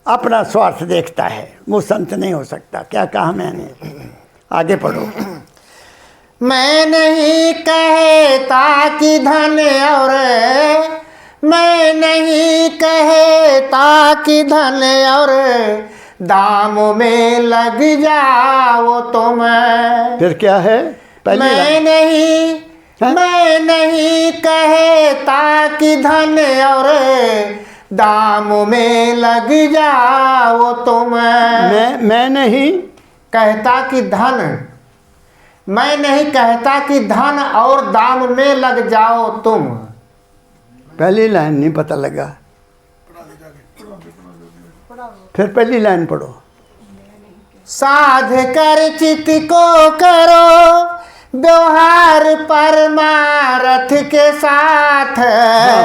अपना स्वार्थ देखता है, वो संत नहीं हो सकता। क्या कहा मैंने? आगे पढ़ो। मैं नहीं कहता कि धन और मैं नहीं कहता कि धन और दाम में लग जाओ तुम। फिर क्या है? मैं नहीं कहता कि धन और दाम में लग जाओ तुम। मैं नहीं कहता कि धन, मैं नहीं कहता कि धन और दाम में लग जाओ तुम। पहली लाइन नहीं पता लगा, फिर पहली लाइन पढ़ो। साध कर चित को करो व्यवहार परमारथ के साथ।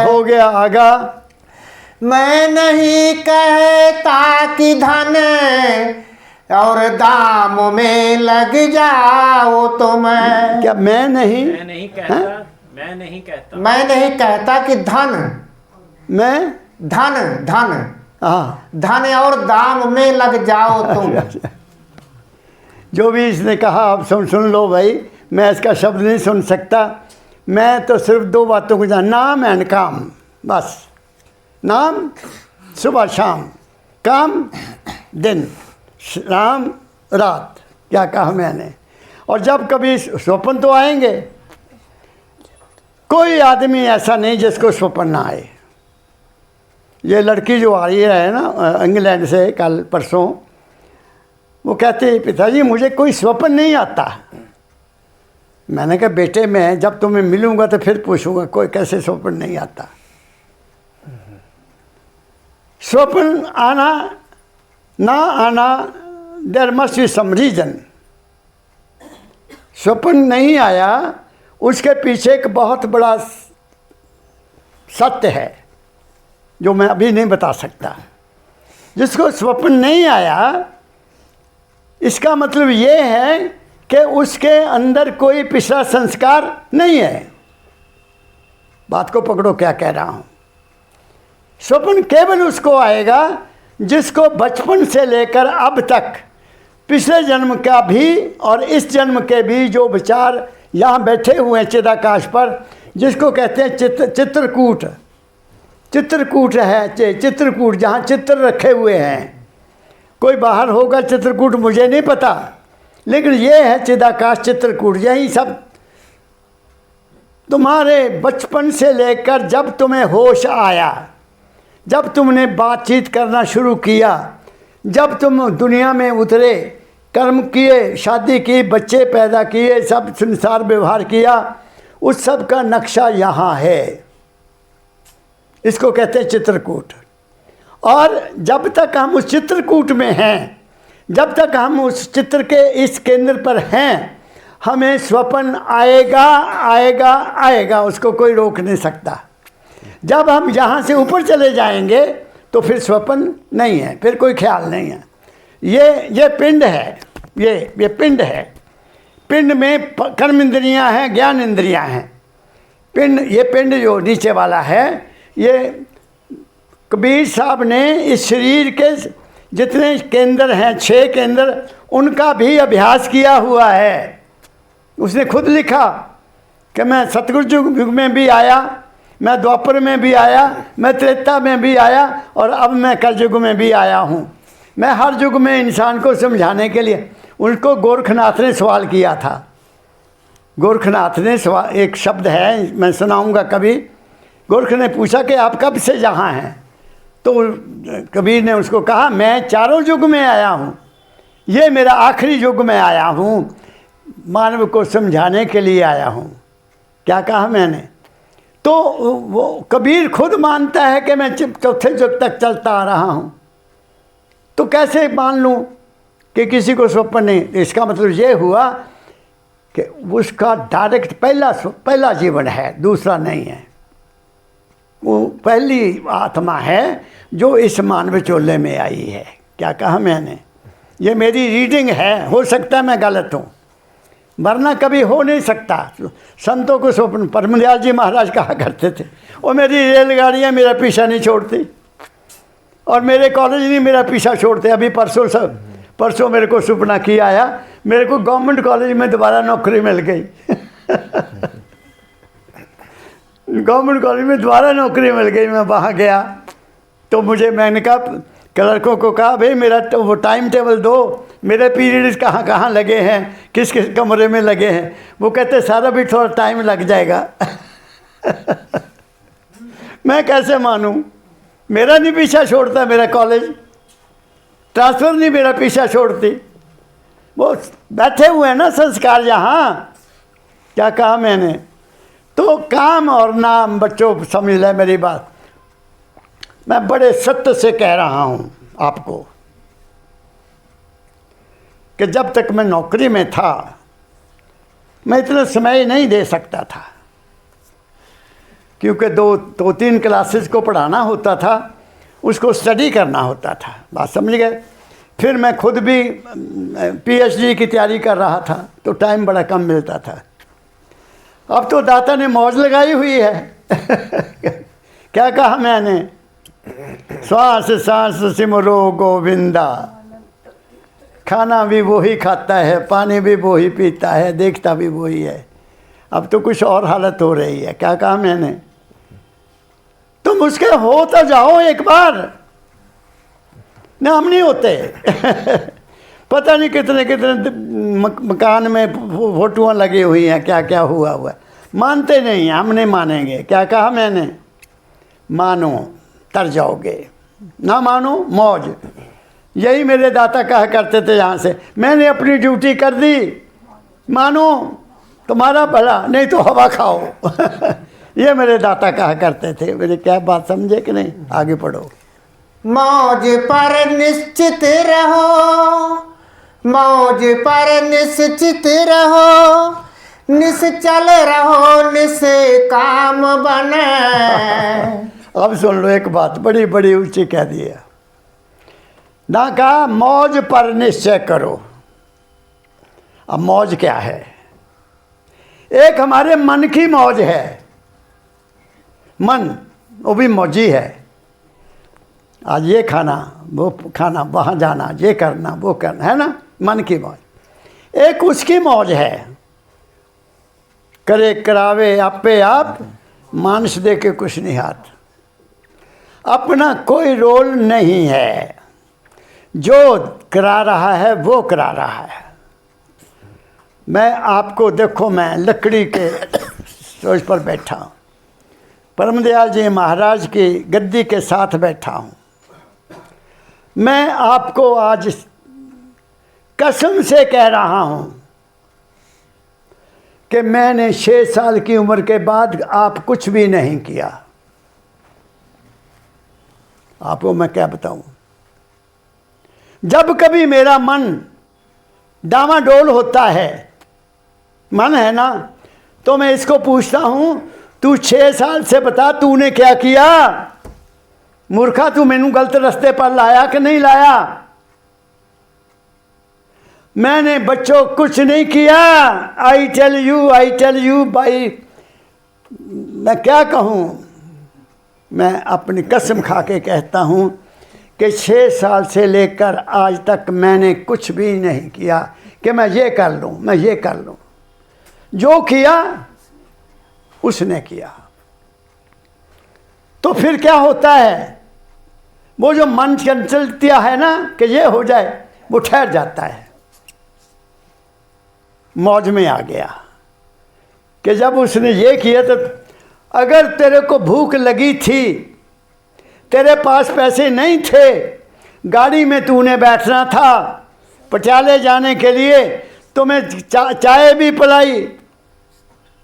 हो गया आगा। मैं नहीं कहता कि धन और दाम में लग जाओ तुम। क्या मैं नहीं कहता, मैं नहीं कहता, मैं नहीं कहता कि धन, मैं धन हाँ धन और दाम में लग जाओ तुम। जो भी इसने कहा आप सुन लो भाई, मैं इसका शब्द नहीं सुन सकता। मैं तो सिर्फ दो बातों को जान, नाम एंड काम, बस। नाम सुबह शाम, काम दिन, राम रात। क्या कहा मैंने? और जब कभी स्वप्न तो आएंगे, कोई आदमी ऐसा नहीं जिसको स्वप्न ना आए। ये लड़की जो आ रही है ना इंग्लैंड से कल परसों, वो कहते पिताजी मुझे कोई स्वप्न नहीं आता। मैंने कहा बेटे मैं जब तुम्हें मिलूंगा तो फिर पूछूंगा कोई कैसे स्वप्न नहीं आता। स्वप्न आना ना आना, there must be some reason. स्वप्न नहीं आया, उसके पीछे एक बहुत बड़ा सत्य है जो मैं अभी नहीं बता सकता। जिसको स्वप्न नहीं आया, इसका मतलब ये है कि उसके अंदर कोई पिछला संस्कार नहीं है। बात को पकड़ो क्या कह रहा हूँ। स्वप्न केवल उसको आएगा जिसको बचपन से लेकर अब तक पिछले जन्म का भी और इस जन्म के भी जो विचार यहाँ बैठे हुए हैं चिदाकाश पर, जिसको कहते हैं चित्रकूट। चित्रकूट है, चित्रकूट जहाँ चित्र रखे हुए हैं। कोई बाहर होगा चित्रकूट मुझे नहीं पता, लेकिन ये है चिदाकाश चित्रकूट। यही सब तुम्हारे बचपन से लेकर जब तुम्हें होश आया, जब तुमने बातचीत करना शुरू किया, जब तुम दुनिया में उतरे, कर्म किए, शादी की, बच्चे पैदा किए, सब संसार व्यवहार किया, उस सब का नक्शा यहाँ है। इसको कहते हैं चित्रकूट। और जब तक हम उस चित्रकूट में हैं, जब तक हम उस चित्र के इस केंद्र पर हैं, हमें स्वप्न आएगा आएगा आएगा, उसको कोई रोक नहीं सकता। जब हम यहाँ से ऊपर चले जाएंगे तो फिर स्वप्न नहीं है, फिर कोई ख्याल नहीं है। ये पिंड है, ये पिंड है। पिंड में कर्म इंद्रियाँ हैं, ज्ञान इंद्रियाँ हैं। ये पिंड जो नीचे वाला है, ये कबीर साहब ने इस शरीर के जितने केंद्र हैं, 6 केंद्र, उनका भी अभ्यास किया हुआ है। उसने खुद लिखा कि मैं सतगुरु युग में भी आया, मैं द्वापर में भी आया, मैं त्रेता में भी आया और अब मैं कलयुग में भी आया हूँ। मैं हर युग में इंसान को समझाने के लिए। उनको गोरखनाथ ने सवाल किया था। गोरखनाथ ने सवाल, एक शब्द है मैं सुनाऊंगा कभी। गोरख ने पूछा कि आप कब से जहाँ हैं? तो कबीर ने उसको कहा मैं चारों युग में आया हूँ, ये मेरा आखिरी युग में आया हूँ, मानव को समझाने के लिए आया हूँ। क्या कहा मैंने? तो वो कबीर खुद मानता है कि मैं चौथे युग तक चलता आ रहा हूँ, तो कैसे मान लूँ कि किसी को स्वप्न नहीं? इसका मतलब ये हुआ कि उसका डायरेक्ट पहला जीवन है, दूसरा नहीं है। वो पहली आत्मा है जो इस मानव चोले में आई है। क्या कहा मैंने? ये मेरी रीडिंग है, हो सकता है मैं गलत हूँ, वरना कभी हो नहीं सकता। संतों को स्वप्न, परमदयाल जी महाराज कहा करते थे, वो मेरी रेलगाड़ियाँ मेरा पीछा नहीं छोड़ती। और मेरे कॉलेज नहीं मेरा पीछा छोड़ते। अभी परसों मेरे को सपना किया आया, मेरे को गवर्नमेंट कॉलेज में दोबारा नौकरी मिल गई। गवर्नमेंट कॉलेज में दोबारा नौकरी मिल गई। मैं वहाँ गया तो मैंने कहा क्लर्कों को कहा भाई मेरा वो टाइम टेबल दो, मेरे पीरियड्स कहाँ कहाँ लगे हैं, किस किस कमरे में लगे हैं। वो कहते सारा भी थोड़ा टाइम लग जाएगा। मैं कैसे मानूं, मेरा नहीं पीछा छोड़ता मेरा कॉलेज, ट्रांसफ़र नहीं मेरा पीछा छोड़ती। वो बैठे हुए हैं ना संस्कार यहाँ। क्या कहा मैंने? तो काम और नाम बच्चों समझ लें मेरी बात। मैं बड़े सत्य से कह रहा हूँ आपको कि जब तक मैं नौकरी में था मैं इतना समय नहीं दे सकता था, क्योंकि दो तीन क्लासेस को पढ़ाना होता था, उसको स्टडी करना होता था। बात समझ गए? फिर मैं खुद भी पीएचडी की तैयारी कर रहा था तो टाइम बड़ा कम मिलता था। अब तो दाता ने मौज लगाई हुई है। क्या कहा मैंने? श्वास सांस सिमरो गोविंदा, खाना भी वही खाता है, पानी भी वही पीता है, देखता भी वही है। अब तो कुछ और हालत हो रही है। क्या कहा मैंने? तुम उसके हो तो जाओ एक बार। ना हम नहीं होते। पता नहीं कितने कितने मकान में फोटोआं लगी हुई हैं, क्या क्या हुआ हुआ। मानते नहीं, हम नहीं मानेंगे। क्या कहा मैंने? मानो तर जाओगे, ना मानो मौज। यही मेरे दाता कहा करते थे यहाँ से। मैंने अपनी ड्यूटी कर दी, मानो तुम्हारा भला, नहीं तो हवा खाओ। ये मेरे दाता कहा करते थे। मेरे क्या बात समझे कि नहीं? आगे पढ़ो। मौज पर निश्चित रहो, मौज पर निश्चित रहो, निश्चल रहो, निष्काम बने। अब सुन लो एक बात, बड़ी बड़ी ऊंची कह दी है ना। कहा मौज पर निश्चय करो। अब मौज क्या है? एक हमारे मन की मौज है। मन वो भी मौजी है। आज ये खाना, वो खाना, वहाँ जाना, ये करना, वो करना, है ना, मन की मौज। एक उसकी मौज है, करे करावे आपे आप, मानस दे के कुछ नहीं हाथ। अपना कोई रोल नहीं है, जो करा रहा है वो करा रहा है। मैं आपको देखो, मैं लकड़ी के सोच पर बैठा हूँ, परमदयाल जी महाराज की गद्दी के साथ बैठा हूँ। मैं आपको आज कसम से कह रहा हूँ कि मैंने 6 साल की उम्र के बाद आप कुछ भी नहीं किया। आपको मैं क्या बताऊं? जब कभी मेरा मन डामाडोल होता है, मन है ना, तो मैं इसको पूछता हूं, तू 6 साल से बता तूने क्या किया? मूर्खा, तू मैनू गलत रास्ते पर लाया कि नहीं लाया? मैंने बच्चों कुछ नहीं किया। आई टेल यू भाई, मैं क्या कहूँ? मैं अपनी कसम खा के कहता हूँ कि 6 साल से लेकर आज तक मैंने कुछ भी नहीं किया कि मैं ये कर लूँ, मैं ये कर लूँ। जो किया उसने किया। तो फिर क्या होता है? वो जो मन चंचलता है ना कि ये हो जाए, वो ठहर जाता है। मौज में आ गया कि जब उसने ये किया, तो अगर तेरे को भूख लगी थी, तेरे पास पैसे नहीं थे, गाड़ी में तूने बैठना था पटियाले जाने के लिए, तुम्हें चाय भी पिलाई,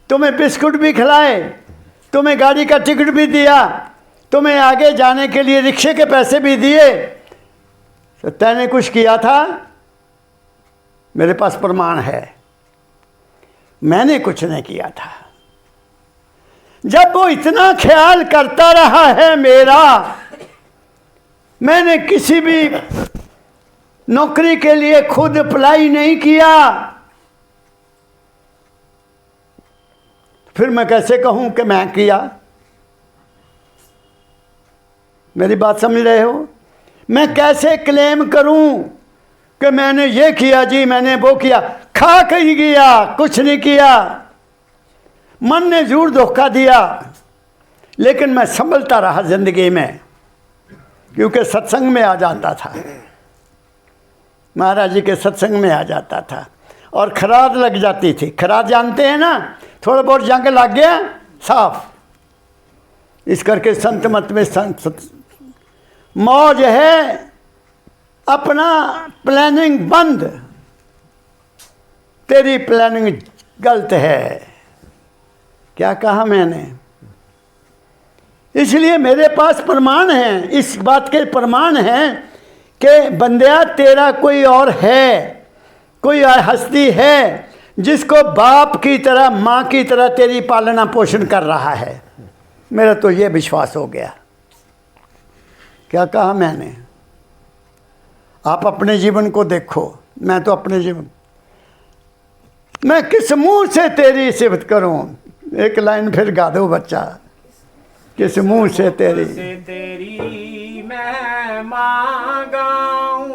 तुम्हें बिस्कुट भी खिलाए, तुम्हें गाड़ी का टिकट भी दिया, तुम्हें आगे जाने के लिए रिक्शे के पैसे भी दिए, तो तैने कुछ किया था? मेरे पास प्रमाण है, मैंने कुछ नहीं किया था। जब वो इतना ख्याल करता रहा है मेरा, मैंने किसी भी नौकरी के लिए खुद अप्लाई नहीं किया, फिर मैं कैसे कहूं कि मैं किया? मेरी बात समझ रहे हो? मैं कैसे क्लेम करूं कि मैंने ये किया जी, मैंने वो किया। खा कहीं गया, कुछ नहीं किया। मन ने जरूर धोखा दिया, लेकिन मैं संभलता रहा जिंदगी में, क्योंकि सत्संग में आ जाता था, महाराज जी के सत्संग में आ जाता था। और खराद लग जाती थी। खराद जानते हैं ना, थोड़ा बहुत जंग लग गया साफ। इस करके संत मत में मौज है, अपना प्लानिंग बंद, तेरी प्लानिंग गलत है। क्या कहा मैंने? इसलिए मेरे पास प्रमाण हैं, इस बात के प्रमाण हैं कि बंदिया तेरा कोई और है, कोई हस्ती है जिसको बाप की तरह, माँ की तरह तेरी पालना पोषण कर रहा है। मेरा तो ये विश्वास हो गया। क्या कहा मैंने? आप अपने जीवन को देखो, मैं तो अपने जीवन, मैं किस मुंह से तेरी सिफत करूं? एक लाइन फिर गा दो बच्चा। किस मुंह से तेरी मैं मांगाऊं,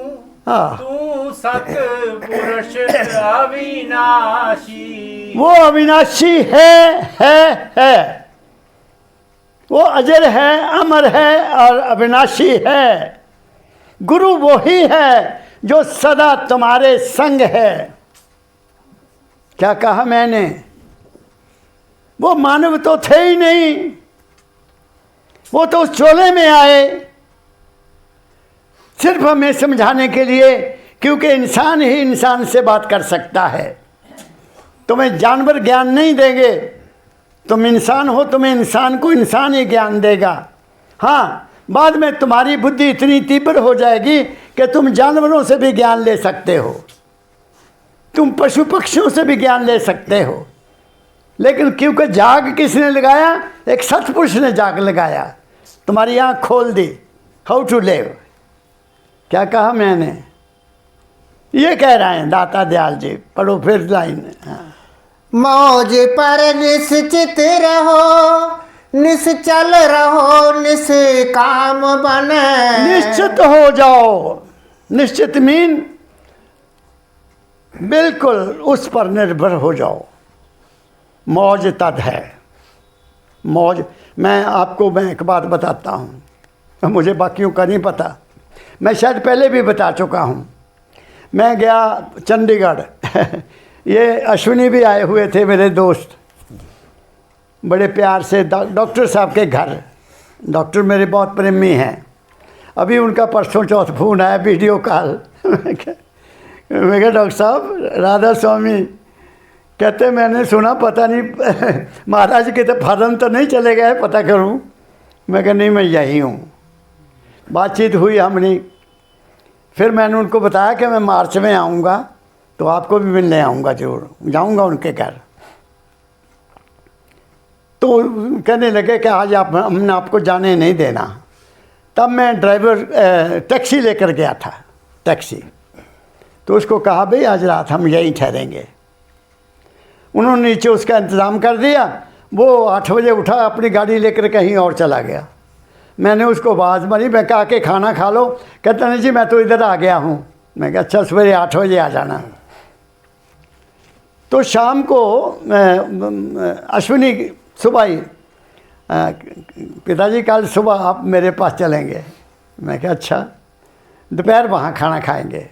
हाँ, तू सतपुरुष अविनाशी। वो अविनाशी है, वो अजर है, अमर है और अविनाशी है। गुरु वो ही है जो सदा तुम्हारे संग है। क्या कहा मैंने? वो मानव तो थे ही नहीं, वो तो उस चोले में आए सिर्फ हमें समझाने के लिए, क्योंकि इंसान ही इंसान से बात कर सकता है। तुम्हें जानवर ज्ञान नहीं देंगे, तुम इंसान हो, तुम्हें इंसान को इंसान ही ज्ञान देगा। हाँ, बाद में तुम्हारी बुद्धि इतनी तीव्र हो जाएगी कि तुम जानवरों से भी ज्ञान ले सकते हो, तुम पशु पक्षियों से भी ज्ञान ले सकते हो। लेकिन क्योंकि जाग किसने लगाया? एक सत्पुरुष ने जाग लगाया, तुम्हारी आँख खोल दी। How to live. क्या कहा मैंने? ये कह रहे हैं दाता दयाल जी। पढ़ो फिर लाइन। हाँ। मौज पर निश्चित रहो, निश्चल रहो, निष्काम बने। निश्चित हो जाओ। निश्चित मीन बिल्कुल उस पर निर्भर हो जाओ। मौज तद है। मौज, मैं एक बात बताता हूँ, मुझे बाकियों का नहीं पता, मैं शायद पहले भी बता चुका हूँ। मैं गया चंडीगढ़ ये अश्विनी भी आए हुए थे, मेरे दोस्त, बड़े प्यार से डॉक्टर साहब के घर। डॉक्टर मेरे बहुत प्रेमी हैं। अभी उनका परसों चौथ फोन आया, वीडियो कॉल। मैं कहा डॉक्टर साहब राधा स्वामी, कहते मैंने सुना, पता नहीं महाराज के तो फार्म तो नहीं चले गए, पता करूं। मैं कहा नहीं, मैं यही हूँ। बातचीत हुई हमने, फिर मैंने उनको बताया कि मैं मार्च में आऊँगा तो आपको भी मिलने आऊँगा, जरूर जाऊँगा उनके घर। तो कहने लगे कि आज हमने आपको जाने नहीं देना। तब मैं ड्राइवर टैक्सी लेकर गया था, टैक्सी। तो उसको कहा भाई आज रात हम यहीं ठहरेंगे। उन्होंने नीचे उसका इंतज़ाम कर दिया। वो 8 बजे उठा, अपनी गाड़ी लेकर कहीं और चला गया। मैंने उसको आवाज़ मारी, मैं कहा कि खाना खा लो। कहता नहीं जी मैं तो इधर आ गया हूँ। मैं कहा अच्छा सवेरे 8 बजे आ जाना। तो शाम को अश्विनी सुबह ही, पिताजी कल सुबह आप मेरे पास चलेंगे। मैं कहा अच्छा, दोपहर वहाँ खाना खाएंगे,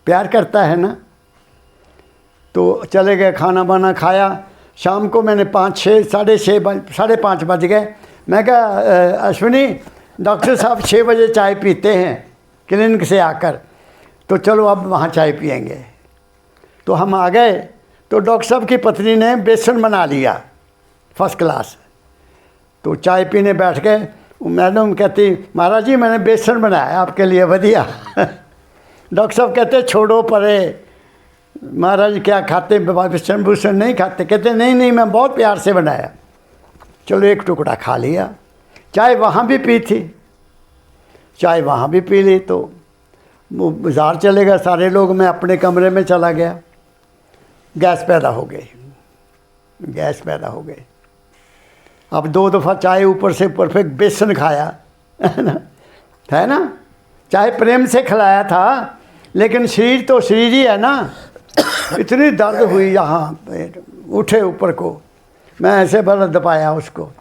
प्यार करता है ना। तो चले गए, खाना वाना खाया। शाम को मैंने 5:30 बज गए। मैं कहा अश्विनी डॉक्टर साहब 6 बजे चाय पीते हैं क्लिनिक से आकर, तो चलो अब वहाँ चाय पियेंगे। तो हम आ गए। तो डॉक्टर साहब की पत्नी ने बेसन बना लिया फर्स्ट क्लास। तो चाय पीने बैठ गए। मैडम कहती महाराज जी मैंने बेसन बनाया आपके लिए, बढ़िया। डॉक्टर साहब कहते छोड़ो परे, महाराज क्या खाते, बेसन भूषण नहीं खाते। कहते नहीं मैं बहुत प्यार से बनाया। चलो एक टुकड़ा खा लिया। चाय वहाँ भी पी थी, चाय वहाँ भी पी ली। तो वो बाज़ार चले गए सारे लोग, मैं अपने कमरे में चला गया। गैस पैदा हो गई, गैस पैदा हो गई। अब 2 दफ़ा चाय ऊपर से परफेक्ट बेसन खाया, है ना। चाहे प्रेम से खिलाया था, लेकिन शरीर तो शरीर ही है ना। इतनी दर्द हुई यहाँ पे, उठे ऊपर को, मैं ऐसे बड़ा दबाया उसको।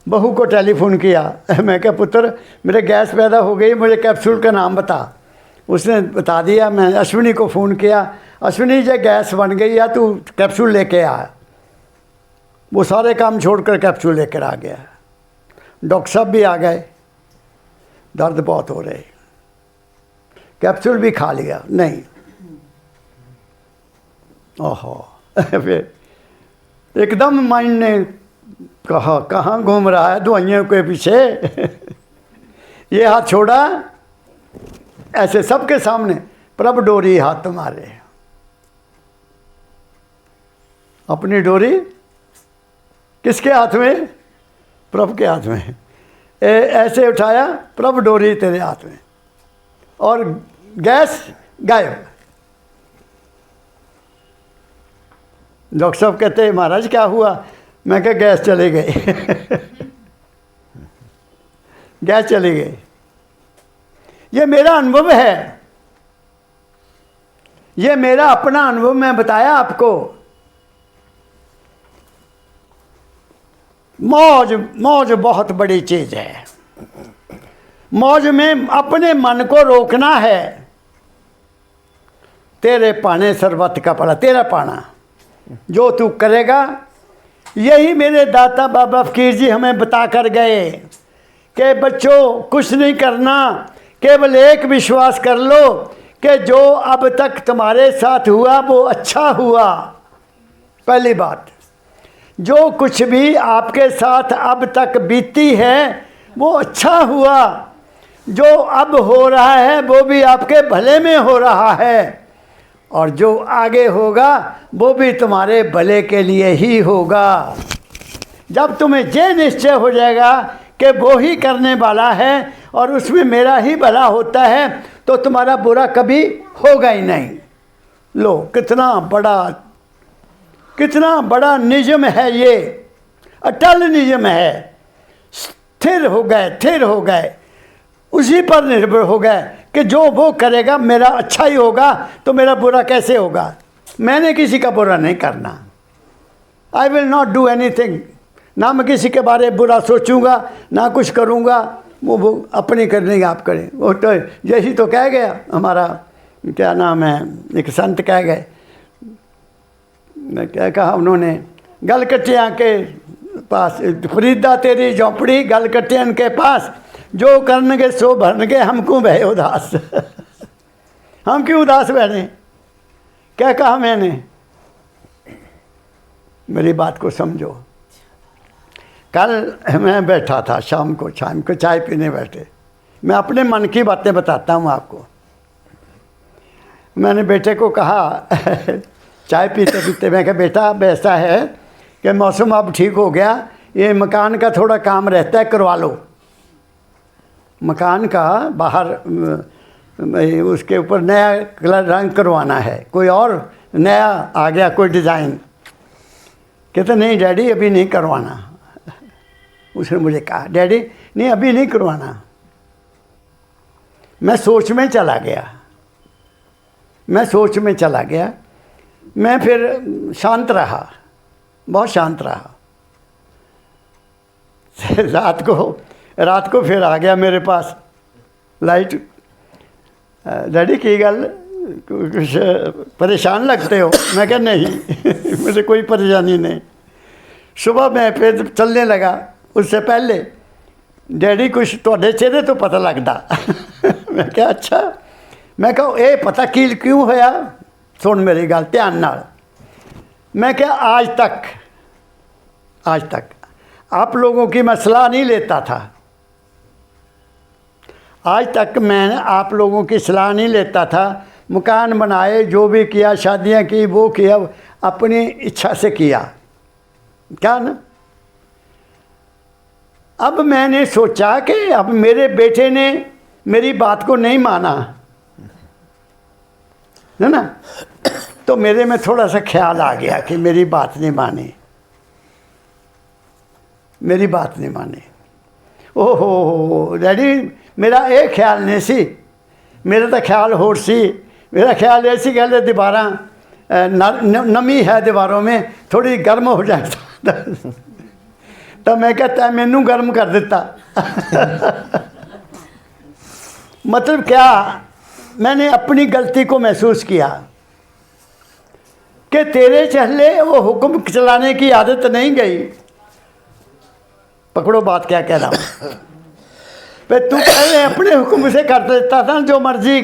बहू को टेलीफोन किया, मैं क्या पुत्र मेरे गैस पैदा हो गई, मुझे कैप्सूल का नाम बता। उसने बता दिया। मैं अश्विनी को फ़ोन किया, अश्विनी जी गैस बन गई है, तू कैप्सूल लेके आ। वो सारे काम छोड़कर कैप्सूल लेकर आ गया। डॉक्टर साहब भी आ गए, दर्द बहुत हो रहे, कैप्सूल भी खा लिया, नहीं। ओहो फिर एकदम माइंड ने कहा कहाँ घूम रहा है दवाइयों के पीछे। ये हाथ छोड़ा, ऐसे सबके सामने, प्रभ डोरी हाथ तुम्हारे। अपनी डोरी किसके हाथ में? प्रभु के हाथ में। ऐसे उठाया, प्रभु डोरी तेरे हाथ में, और गैस गायब। डॉक्टर साहब कहते हैं महाराज क्या हुआ? मैं कहा गैस चले गए। गैस चली गई। ये मेरा अनुभव है, ये मेरा अपना अनुभव मैं बताया आपको। मौज मौज बहुत बड़ी चीज है। मौज में अपने मन को रोकना है। तेरे पाने सरबत का पड़ा, तेरा पाना जो तू करेगा। यही मेरे दाता बाबा फकीर जी हमें बता कर गए कि बच्चों कुछ नहीं करना, केवल एक विश्वास कर लो कि जो अब तक तुम्हारे साथ हुआ वो अच्छा हुआ। पहली बात, जो कुछ भी आपके साथ अब तक बीती है वो अच्छा हुआ। जो अब हो रहा है वो भी आपके भले में हो रहा है, और जो आगे होगा वो भी तुम्हारे भले के लिए ही होगा। जब तुम्हें ये निश्चय हो जाएगा कि वो ही करने वाला है और उसमें मेरा ही भला होता है, तो तुम्हारा बुरा कभी होगा ही नहीं। लो कितना बड़ा नियम है ये, अटल नियम है। स्थिर हो गए, उसी पर निर्भर हो गए कि जो वो करेगा मेरा अच्छा ही होगा, तो मेरा बुरा कैसे होगा? मैंने किसी का बुरा नहीं करना। I will not do anything. ना मैं किसी के बारे में बुरा सोचूंगा, ना कुछ करूंगा। वो अपनी करने आप करें। वो तो यही तो कह गया हमारा, क्या नाम है, एक संत कह गए, क्या कहा उन्होंने, गल कटिया के पास फरीदा तेरी झोंपड़ी, गल कटियन के पास, जो करनगे सो भरनगे, हमको भय उदास। हम क्यों उदास बहने? क्या कहा मैंने? मेरी बात को समझो। कल मैं बैठा था शाम को चाय पीने बैठे। मैं अपने मन की बातें बताता हूँ आपको। मैंने बेटे को कहा चाय पीते पीते, मैं कहा बेटा अब ऐसा है कि मौसम अब ठीक हो गया, ये मकान का थोड़ा काम रहता है, करवा लो। मकान का बाहर उसके ऊपर नया कलर रंग करवाना है, कोई और नया आ गया कोई डिज़ाइन। कहते नहीं डैडी अभी नहीं करवाना। उसने मुझे कहा डैडी नहीं अभी नहीं करवाना। मैं सोच में चला गया। मैं फिर शांत रहा, बहुत शांत रहा। रात को फिर आ गया मेरे पास लाइट। डैडी की गल कुछ परेशान लगते हो? मैं कहा नहीं मुझे कोई परेशानी नहीं। सुबह मैं फिर चलने लगा। उससे पहले डैडी कुछ थोड़े चेहरे तो पता लगता। मैं क्या अच्छा? मैं कहा ए पता की क्यों होया? सुन मेरी गल ध्यान नाल। मैं क्या आज तक आप लोगों की मैं सलाह नहीं लेता था। आज तक मैं आप लोगों की सलाह नहीं लेता था। मकान बनाए, जो भी किया, शादियां की, वो किया, अपनी इच्छा से किया, क्या ना। अब मैंने सोचा कि अब मेरे बेटे ने मेरी बात को नहीं माना, है ना, तो मेरे में थोड़ा सा ख्याल आ गया कि मेरी बात नहीं मानी। ओहो डैडी मेरा एक ख्याल नहीं सी, मेरा तो ख्याल होर सी। मेरा ख्याल ऐसी गल है दीवारा नमी है दीवारों में, थोड़ी गर्म हो जाए तो मैं कहता मैनू गर्म कर देता मतलब क्या, मैंने अपनी गलती को महसूस किया कि तेरे चहले वो हुक्म चलाने की आदत नहीं गई। पकड़ो बात क्या कह रहा हूँ। फिर तू पहले अपने हुक्म से कर देता था जो मर्जी,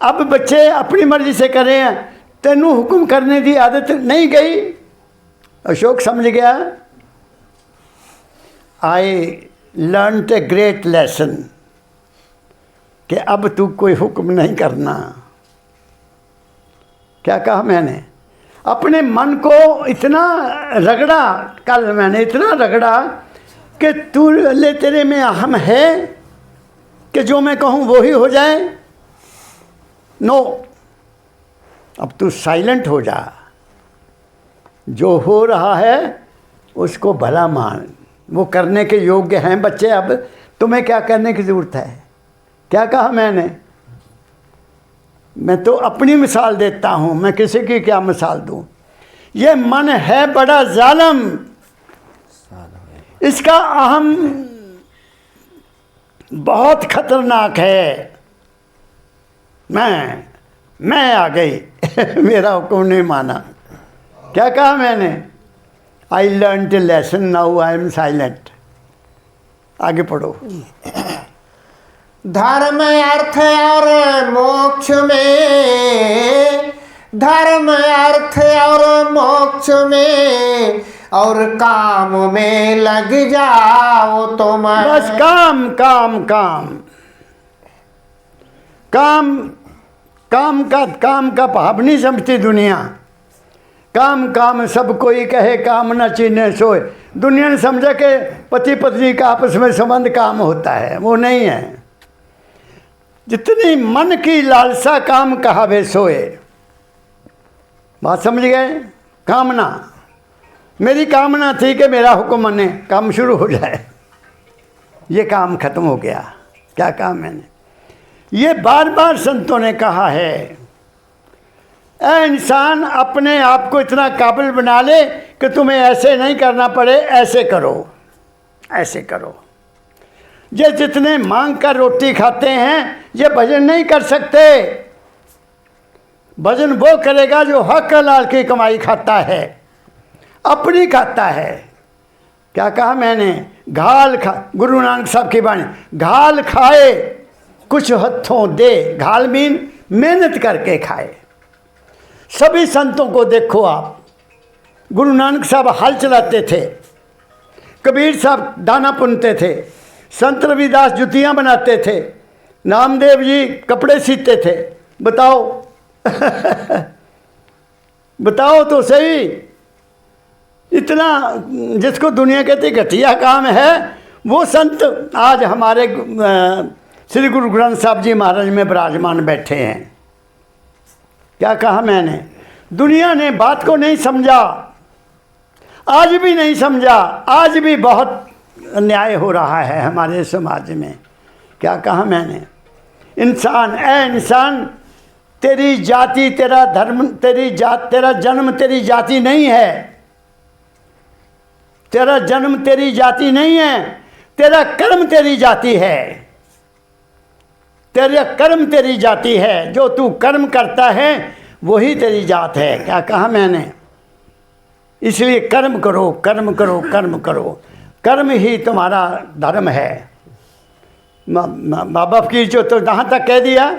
अब बच्चे अपनी मर्जी से करें, तेनू हुक्म करने की आदत नहीं गई। अशोक समझ गया। I learn a great lesson कि अब तू कोई हुक्म नहीं करना। क्या कहा मैंने? अपने मन को इतना रगड़ा, कल मैंने इतना रगड़ा कि तू ले तेरे में अहम है कि जो मैं कहूँ वो ही हो जाए। नो, अब तू साइलेंट हो जा, जो हो रहा है उसको भला मान, वो करने के योग्य हैं बच्चे। अब तुम्हें क्या करने की ज़रूरत है? क्या कहा मैंने? मैं तो अपनी मिसाल देता हूँ, मैं किसी की क्या मिसाल दूँ। ये मन है बड़ा जालिम, इसका अहम बहुत खतरनाक है। मैं आ गई मेरा हुक्म नहीं माना। क्या कहा मैंने? I learn A lesson, now I am silent. आगे पढ़ो। धर्म अर्थ और मोक्ष में, धर्म अर्थ और मोक्ष में और काम में लग जाओ तुम। बस काम काम काम काम काम का भाव नहीं समझती दुनिया। काम काम सब कोई कहे, काम न चीने सोए। दुनिया ने समझा कि पति पत्नी का आपस में संबंध काम होता है, वो नहीं है। जितनी मन की लालसा काम कहावे सोए। बात समझ गए? कामना, मेरी कामना थी कि मेरा हुक्म मने, काम शुरू हो जाए। ये काम खत्म हो गया। क्या कहा मैंने? ये बार बार संतों ने कहा है, ऐ इंसान अपने आप को इतना काबिल बना ले कि तुम्हें ऐसे नहीं करना पड़े, ऐसे करो, ऐसे करो। ये जितने मांग कर रोटी खाते हैं ये भजन नहीं कर सकते। भजन वो करेगा जो हक हलाल की कमाई खाता है, अपनी खाता है। क्या कहा मैंने? घाल खा, गुरु नानक साहब की बाणी, घाल खाए कुछ हथों दे। घाल मीन मेहनत करके खाए। सभी संतों को देखो आप। गुरु नानक साहब हल चलाते थे, कबीर साहब दाना पुनते थे, संत रविदास जुतियाँ बनाते थे, नामदेव जी कपड़े सीते थे। बताओ बताओ तो सही। इतना जिसको दुनिया कहती घटिया काम है, वो संत आज हमारे श्री गुरु ग्रंथ साहब जी महाराज में विराजमान बैठे हैं। क्या कहा मैंने? दुनिया ने बात को नहीं समझा, आज भी नहीं समझा। आज भी बहुत अन्याय हो रहा है हमारे समाज में। क्या कहा मैंने? इंसान, ऐ इंसान, तेरी जाति, तेरा धर्म, तेरी जात, तेरा जन्म तेरी जाति नहीं है। तेरा जन्म तेरी जाति नहीं है, तेरा कर्म तेरी जाति है। तेरा कर्म तेरी जाति है। जो तू कर्म करता है वही तेरी जात है। क्या कहा मैंने? इसलिए कर्म करो, कर्म करो, कर्म करो। कर्म ही तुम्हारा धर्म है। माँ बाप की जो तो यहाँ तक कह दिया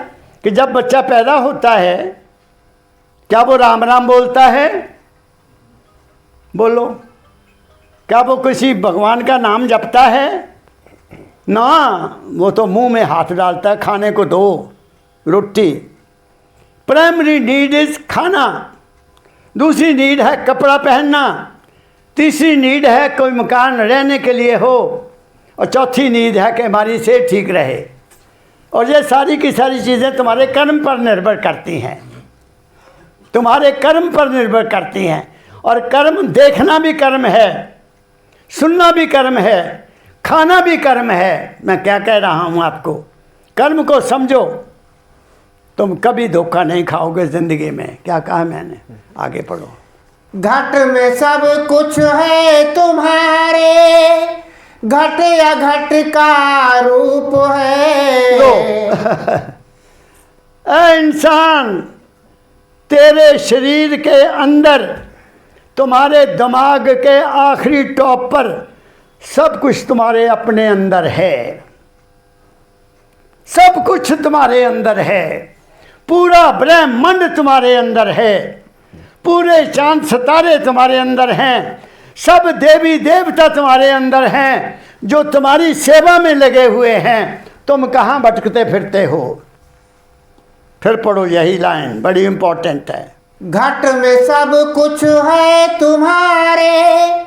कि जब बच्चा पैदा होता है क्या वो राम राम बोलता है? बोलो, क्या वो किसी भगवान का नाम जपता है? ना, वो तो मुंह में हाथ डालता है। खाने को दो रोटी। प्राइमरी नीड इज खाना, दूसरी नीड है कपड़ा पहनना, तीसरी नीड है कोई मकान रहने के लिए हो, और चौथी नीड है कि हमारी सेहत ठीक रहे। और ये सारी की सारी चीज़ें तुम्हारे कर्म पर निर्भर करती हैं, तुम्हारे कर्म पर निर्भर करती हैं। और कर्म देखना भी कर्म है, सुनना भी कर्म है, खाना भी कर्म है। मैं क्या कह रहा हूँ आपको, कर्म को समझो, तुम कभी धोखा नहीं खाओगे ज़िंदगी में। क्या कहा मैंने, आगे पढ़ो। घट में सब कुछ है तुम्हारे, घट या घट का रूप है। लो ऐ इंसान, तेरे शरीर के अंदर, तुम्हारे दिमाग के आखिरी टॉप पर सब कुछ तुम्हारे अपने अंदर है। सब कुछ तुम्हारे अंदर है। पूरा ब्रह्मांड तुम्हारे अंदर है। पूरे चांद सितारे तुम्हारे अंदर हैं। सब देवी देवता तुम्हारे अंदर हैं जो तुम्हारी सेवा में लगे हुए हैं। तुम कहाँ भटकते फिरते हो? फिर पढ़ो यही लाइन, बड़ी इंपॉर्टेंट है। घट में सब कुछ है तुम्हारे,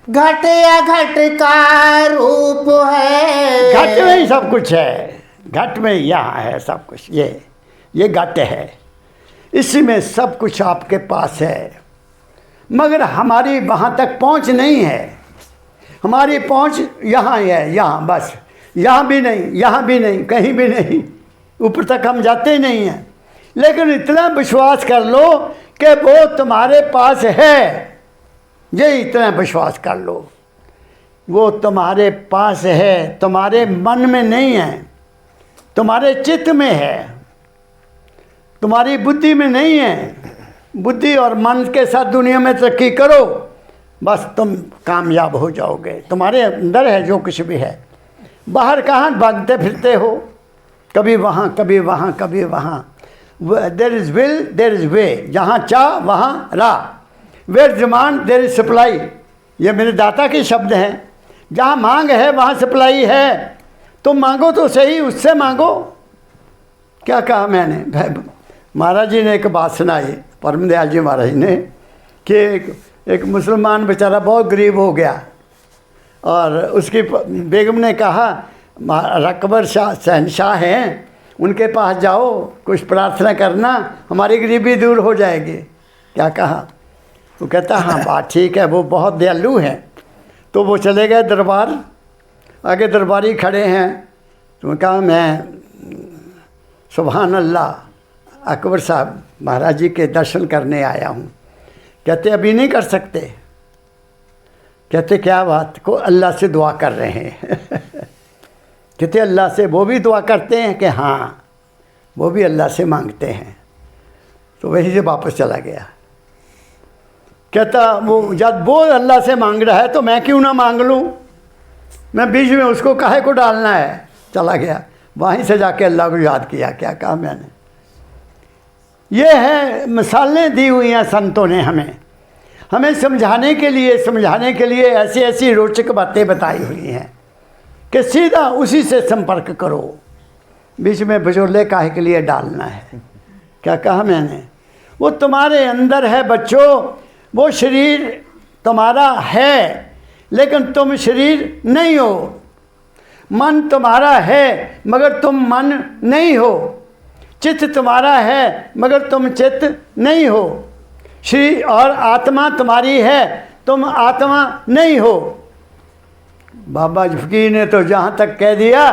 घट या घट का रूप है। घट में ही सब कुछ है। घट में यहाँ है सब कुछ। ये घट है, इसी में सब कुछ आपके पास है। मगर हमारी वहाँ तक पहुँच नहीं है। हमारी पहुँच यहाँ है, यहाँ बस। यहाँ भी नहीं, यहाँ भी नहीं, कहीं भी नहीं, ऊपर तक हम जाते ही नहीं हैं। लेकिन इतना विश्वास कर लो कि वो तुम्हारे पास है। ये इतना विश्वास कर लो, वो तुम्हारे पास है। तुम्हारे मन में नहीं है, तुम्हारे चित्त में है, तुम्हारी बुद्धि में नहीं है। बुद्धि और मन के साथ दुनिया में तरक्की करो, बस तुम कामयाब हो जाओगे। तुम्हारे अंदर है जो कुछ भी है। बाहर कहाँ भागते फिरते हो, कभी वहाँ कभी वहाँ कभी वहाँ। There is will there is way, जहाँ चाह वहाँ राह। Where demand there is supply, ये मेरे दाता के शब्द हैं। जहाँ मांग है वहाँ सप्लाई है। तुम मांगो तो सही, उससे मांगो। क्या कहा मैंने? महाराज जी ने एक बात सुनाई, परम दयाल जी महाराज ने, कि एक मुसलमान बेचारा बहुत गरीब हो गया और उसकी बेगम ने कहा, अकबर शाह शहनशाह हैं, उनके पास जाओ, कुछ प्रार्थना करना, हमारी गरीबी दूर हो जाएगी। क्या कहा? वो कहता हाँ बात ठीक है, वो बहुत दयालु हैं। तो वो चले गए दरबार, आगे दरबारी खड़े हैं। तो कहा मैं सुभान अल्लाह, अकबर साहब महाराज जी के दर्शन करने आया हूँ। कहते अभी नहीं कर सकते। कहते क्या बात? को अल्लाह से दुआ कर रहे हैं। कहते अल्लाह से? वो भी दुआ करते हैं? कि हाँ, वो भी अल्लाह से मांगते हैं। तो वहीं से वापस चला गया। कहता वो जब वो अल्लाह से मांग रहा है तो मैं क्यों ना मांग लूँ? मैं बीच में उसको काहे को डालना है? चला गया। वहीं से जाके अल्लाह को याद किया। क्या कहा मैंने? ये है, मिसालें दी हुई हैं संतों ने हमें समझाने के लिए ऐसी ऐसी रोचक बातें बताई हुई हैं कि सीधा उसी से संपर्क करो। बीच में बिचौले काहे के लिए डालना है? क्या कहा मैंने? वो तुम्हारे अंदर है बच्चों। वो शरीर तुम्हारा है लेकिन तुम शरीर नहीं हो। मन तुम्हारा है मगर तुम मन नहीं हो। चित्त तुम्हारा है मगर तुम चित्त नहीं हो। शरीर और आत्मा तुम्हारी है, तुम आत्मा नहीं हो। बाबा फकीर ने तो जहाँ तक कह दिया,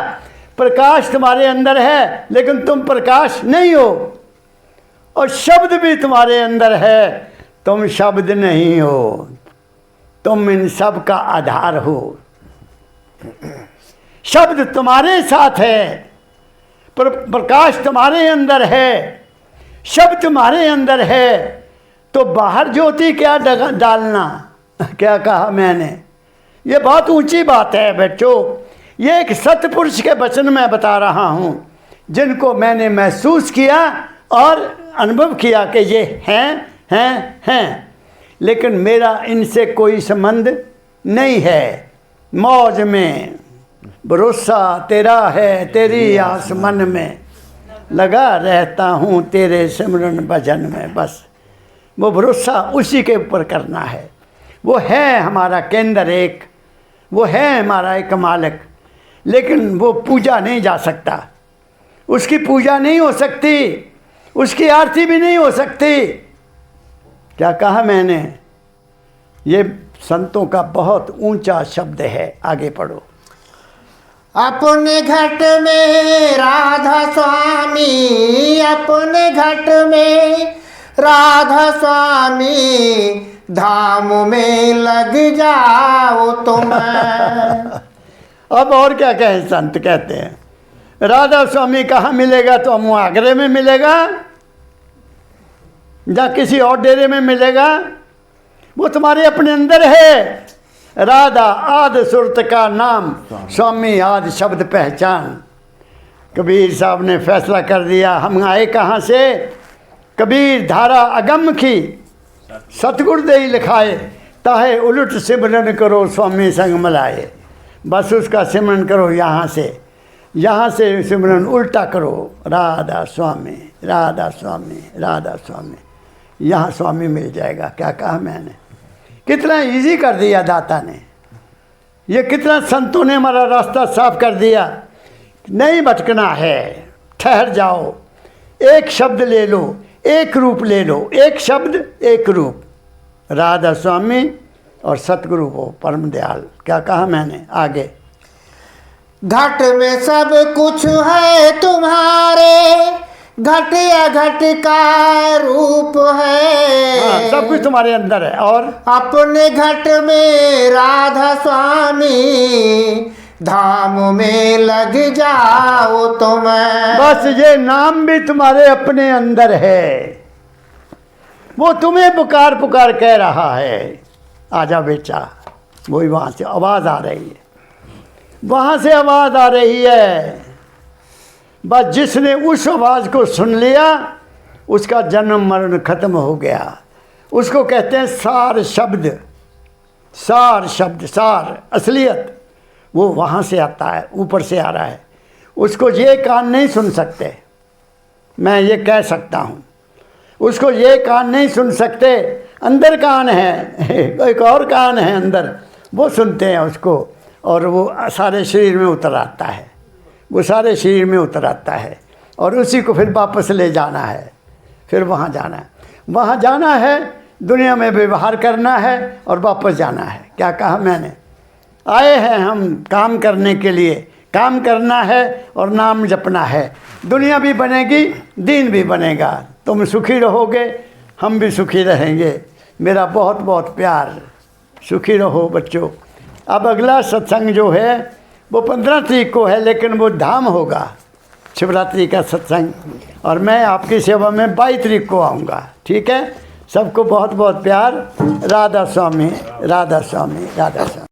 प्रकाश तुम्हारे अंदर है लेकिन तुम प्रकाश नहीं हो। और शब्द भी तुम्हारे अंदर है, तुम शब्द नहीं हो। तुम इन सब का आधार हो। शब्द तुम्हारे साथ है, प्रकाश तुम्हारे अंदर है, शब्द तुम्हारे अंदर है, तो बाहर ज्योति क्या डालना? क्या कहा मैंने? ये बहुत ऊंची बात है बच्चों। ये एक सतपुरुष के वचन मैं बता रहा हूँ, जिनको मैंने महसूस किया और अनुभव किया कि ये हैं। लेकिन मेरा इनसे कोई संबंध नहीं है। मौज में भरोसा तेरा है, तेरी आस मन में लगा रहता हूँ, तेरे सिमरन भजन में। बस वो भरोसा उसी के ऊपर करना है। वो है हमारा केंद्र एक, वो है हमारा एक मालिक। लेकिन वो पूजा नहीं जा सकता, उसकी पूजा नहीं हो सकती, उसकी आरती भी नहीं हो सकती। क्या कहा मैंने? ये संतों का बहुत ऊंचा शब्द है। आगे पढ़ो। अपने घट में राधा स्वामी, अपने घट में राधा स्वामी, धाम में लग जाओ तुम। अब और क्या कहें, संत कहते हैं राधा स्वामी कहाँ मिलेगा, तो हम आगरे में मिलेगा या किसी और डेरे में मिलेगा? वो तुम्हारे अपने अंदर है। राधा आदि सुरत का नाम, स्वामी आदि शब्द पहचान। कबीर साहब ने फैसला कर दिया, हम आए कहाँ से? कबीर धारा अगम की, सतगुर दे लिखाए, ताहे उलट सिमरन करो स्वामी संग मिलाए। बस उसका सिमरन करो यहाँ से सिमरन उल्टा करो, राधा स्वामी राधा स्वामी राधा स्वामी, यहाँ स्वामी मिल जाएगा। क्या कहा मैंने? कितना इजी कर दिया दाता ने, ये कितना संतों ने हमारा रास्ता साफ कर दिया। नहीं भटकना है, ठहर जाओ, एक शब्द ले लो, एक रूप ले लो, एक शब्द एक रूप, राधा स्वामी और सतगुरु हो परम दयाल। क्या कहा मैंने? आगे घट में सब कुछ है तुम्हारे, घट या घट का रूप है। हाँ, सब कुछ तुम्हारे अंदर है। और अपने घट में राधा स्वामी, धाम में लग जाओ तुम। बस ये नाम भी तुम्हारे अपने अंदर है, वो तुम्हें पुकार पुकार कह रहा है, आजा बेटा। वही वहाँ से आवाज़ आ रही है, वहाँ से आवाज़ आ रही है। बस जिसने उस आवाज़ को सुन लिया, उसका जन्म मरण खत्म हो गया। उसको कहते हैं सार शब्द, सार शब्द, सार असलियत, वो वहाँ से आता है, ऊपर से आ रहा है। उसको ये कान नहीं सुन सकते, मैं ये कह सकता हूँ, उसको ये कान नहीं सुन सकते। अंदर कान है, एक और कान है अंदर, वो सुनते हैं उसको, और वो सारे शरीर में उतर आता है, वो सारे शरीर में उतर आता है, और उसी को फिर वापस ले जाना है, फिर वहाँ जाना है, वहाँ जाना है, दुनिया में व्यवहार करना है और वापस जाना है। क्या कहा मैंने? आए हैं हम काम करने के लिए, काम करना है और नाम जपना है। दुनिया भी बनेगी, दीन भी बनेगा। तुम सुखी रहोगे, हम भी सुखी रहेंगे। मेरा बहुत बहुत प्यार, सुखी रहो बच्चों। अब अगला सत्संग जो है वो 15 तारीख को है, लेकिन वो धाम होगा, शिवरात्रि का सत्संग, और मैं आपकी सेवा में 22 तारीख को आऊँगा। ठीक है? सबको बहुत बहुत प्यार। राधा स्वामी राधा स्वामी राधा स्वामी।